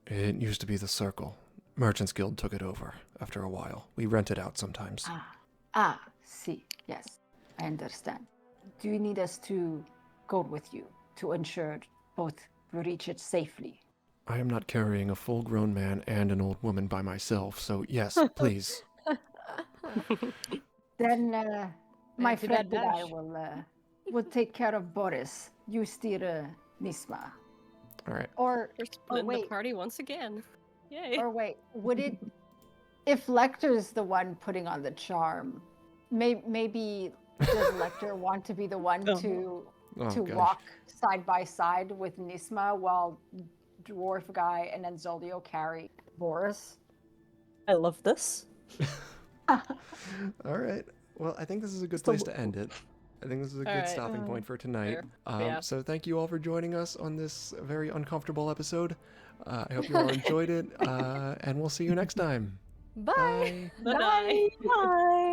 It used to be the Circle. Merchants Guild took it over after a while. We rent it out sometimes. See. Yes, I understand. Do you need us to go with you to ensure both reach it safely? I am not carrying a full-grown man and an old woman by myself, so yes, please. Then my to friend that and I dash. will take care of Boris. You steer Nisma. All right. Or We're splitting the wait. party once again. Yay. Or wait, would it, if Lecter's the one putting on the charm, maybe does Lecter want to be the one to Oh, to gosh. walk side by side with Nisma while Dwarf Guy and Enzoldio carry Boris. I love this. All right. Well, I think this is a good Still- place to end it. I think this is a good Alright. stopping point for tonight. Fair. Yeah. So thank you all for joining us on this very uncomfortable episode. I hope you all enjoyed it, and we'll see you next time. Bye. Bye. Bye. Bye.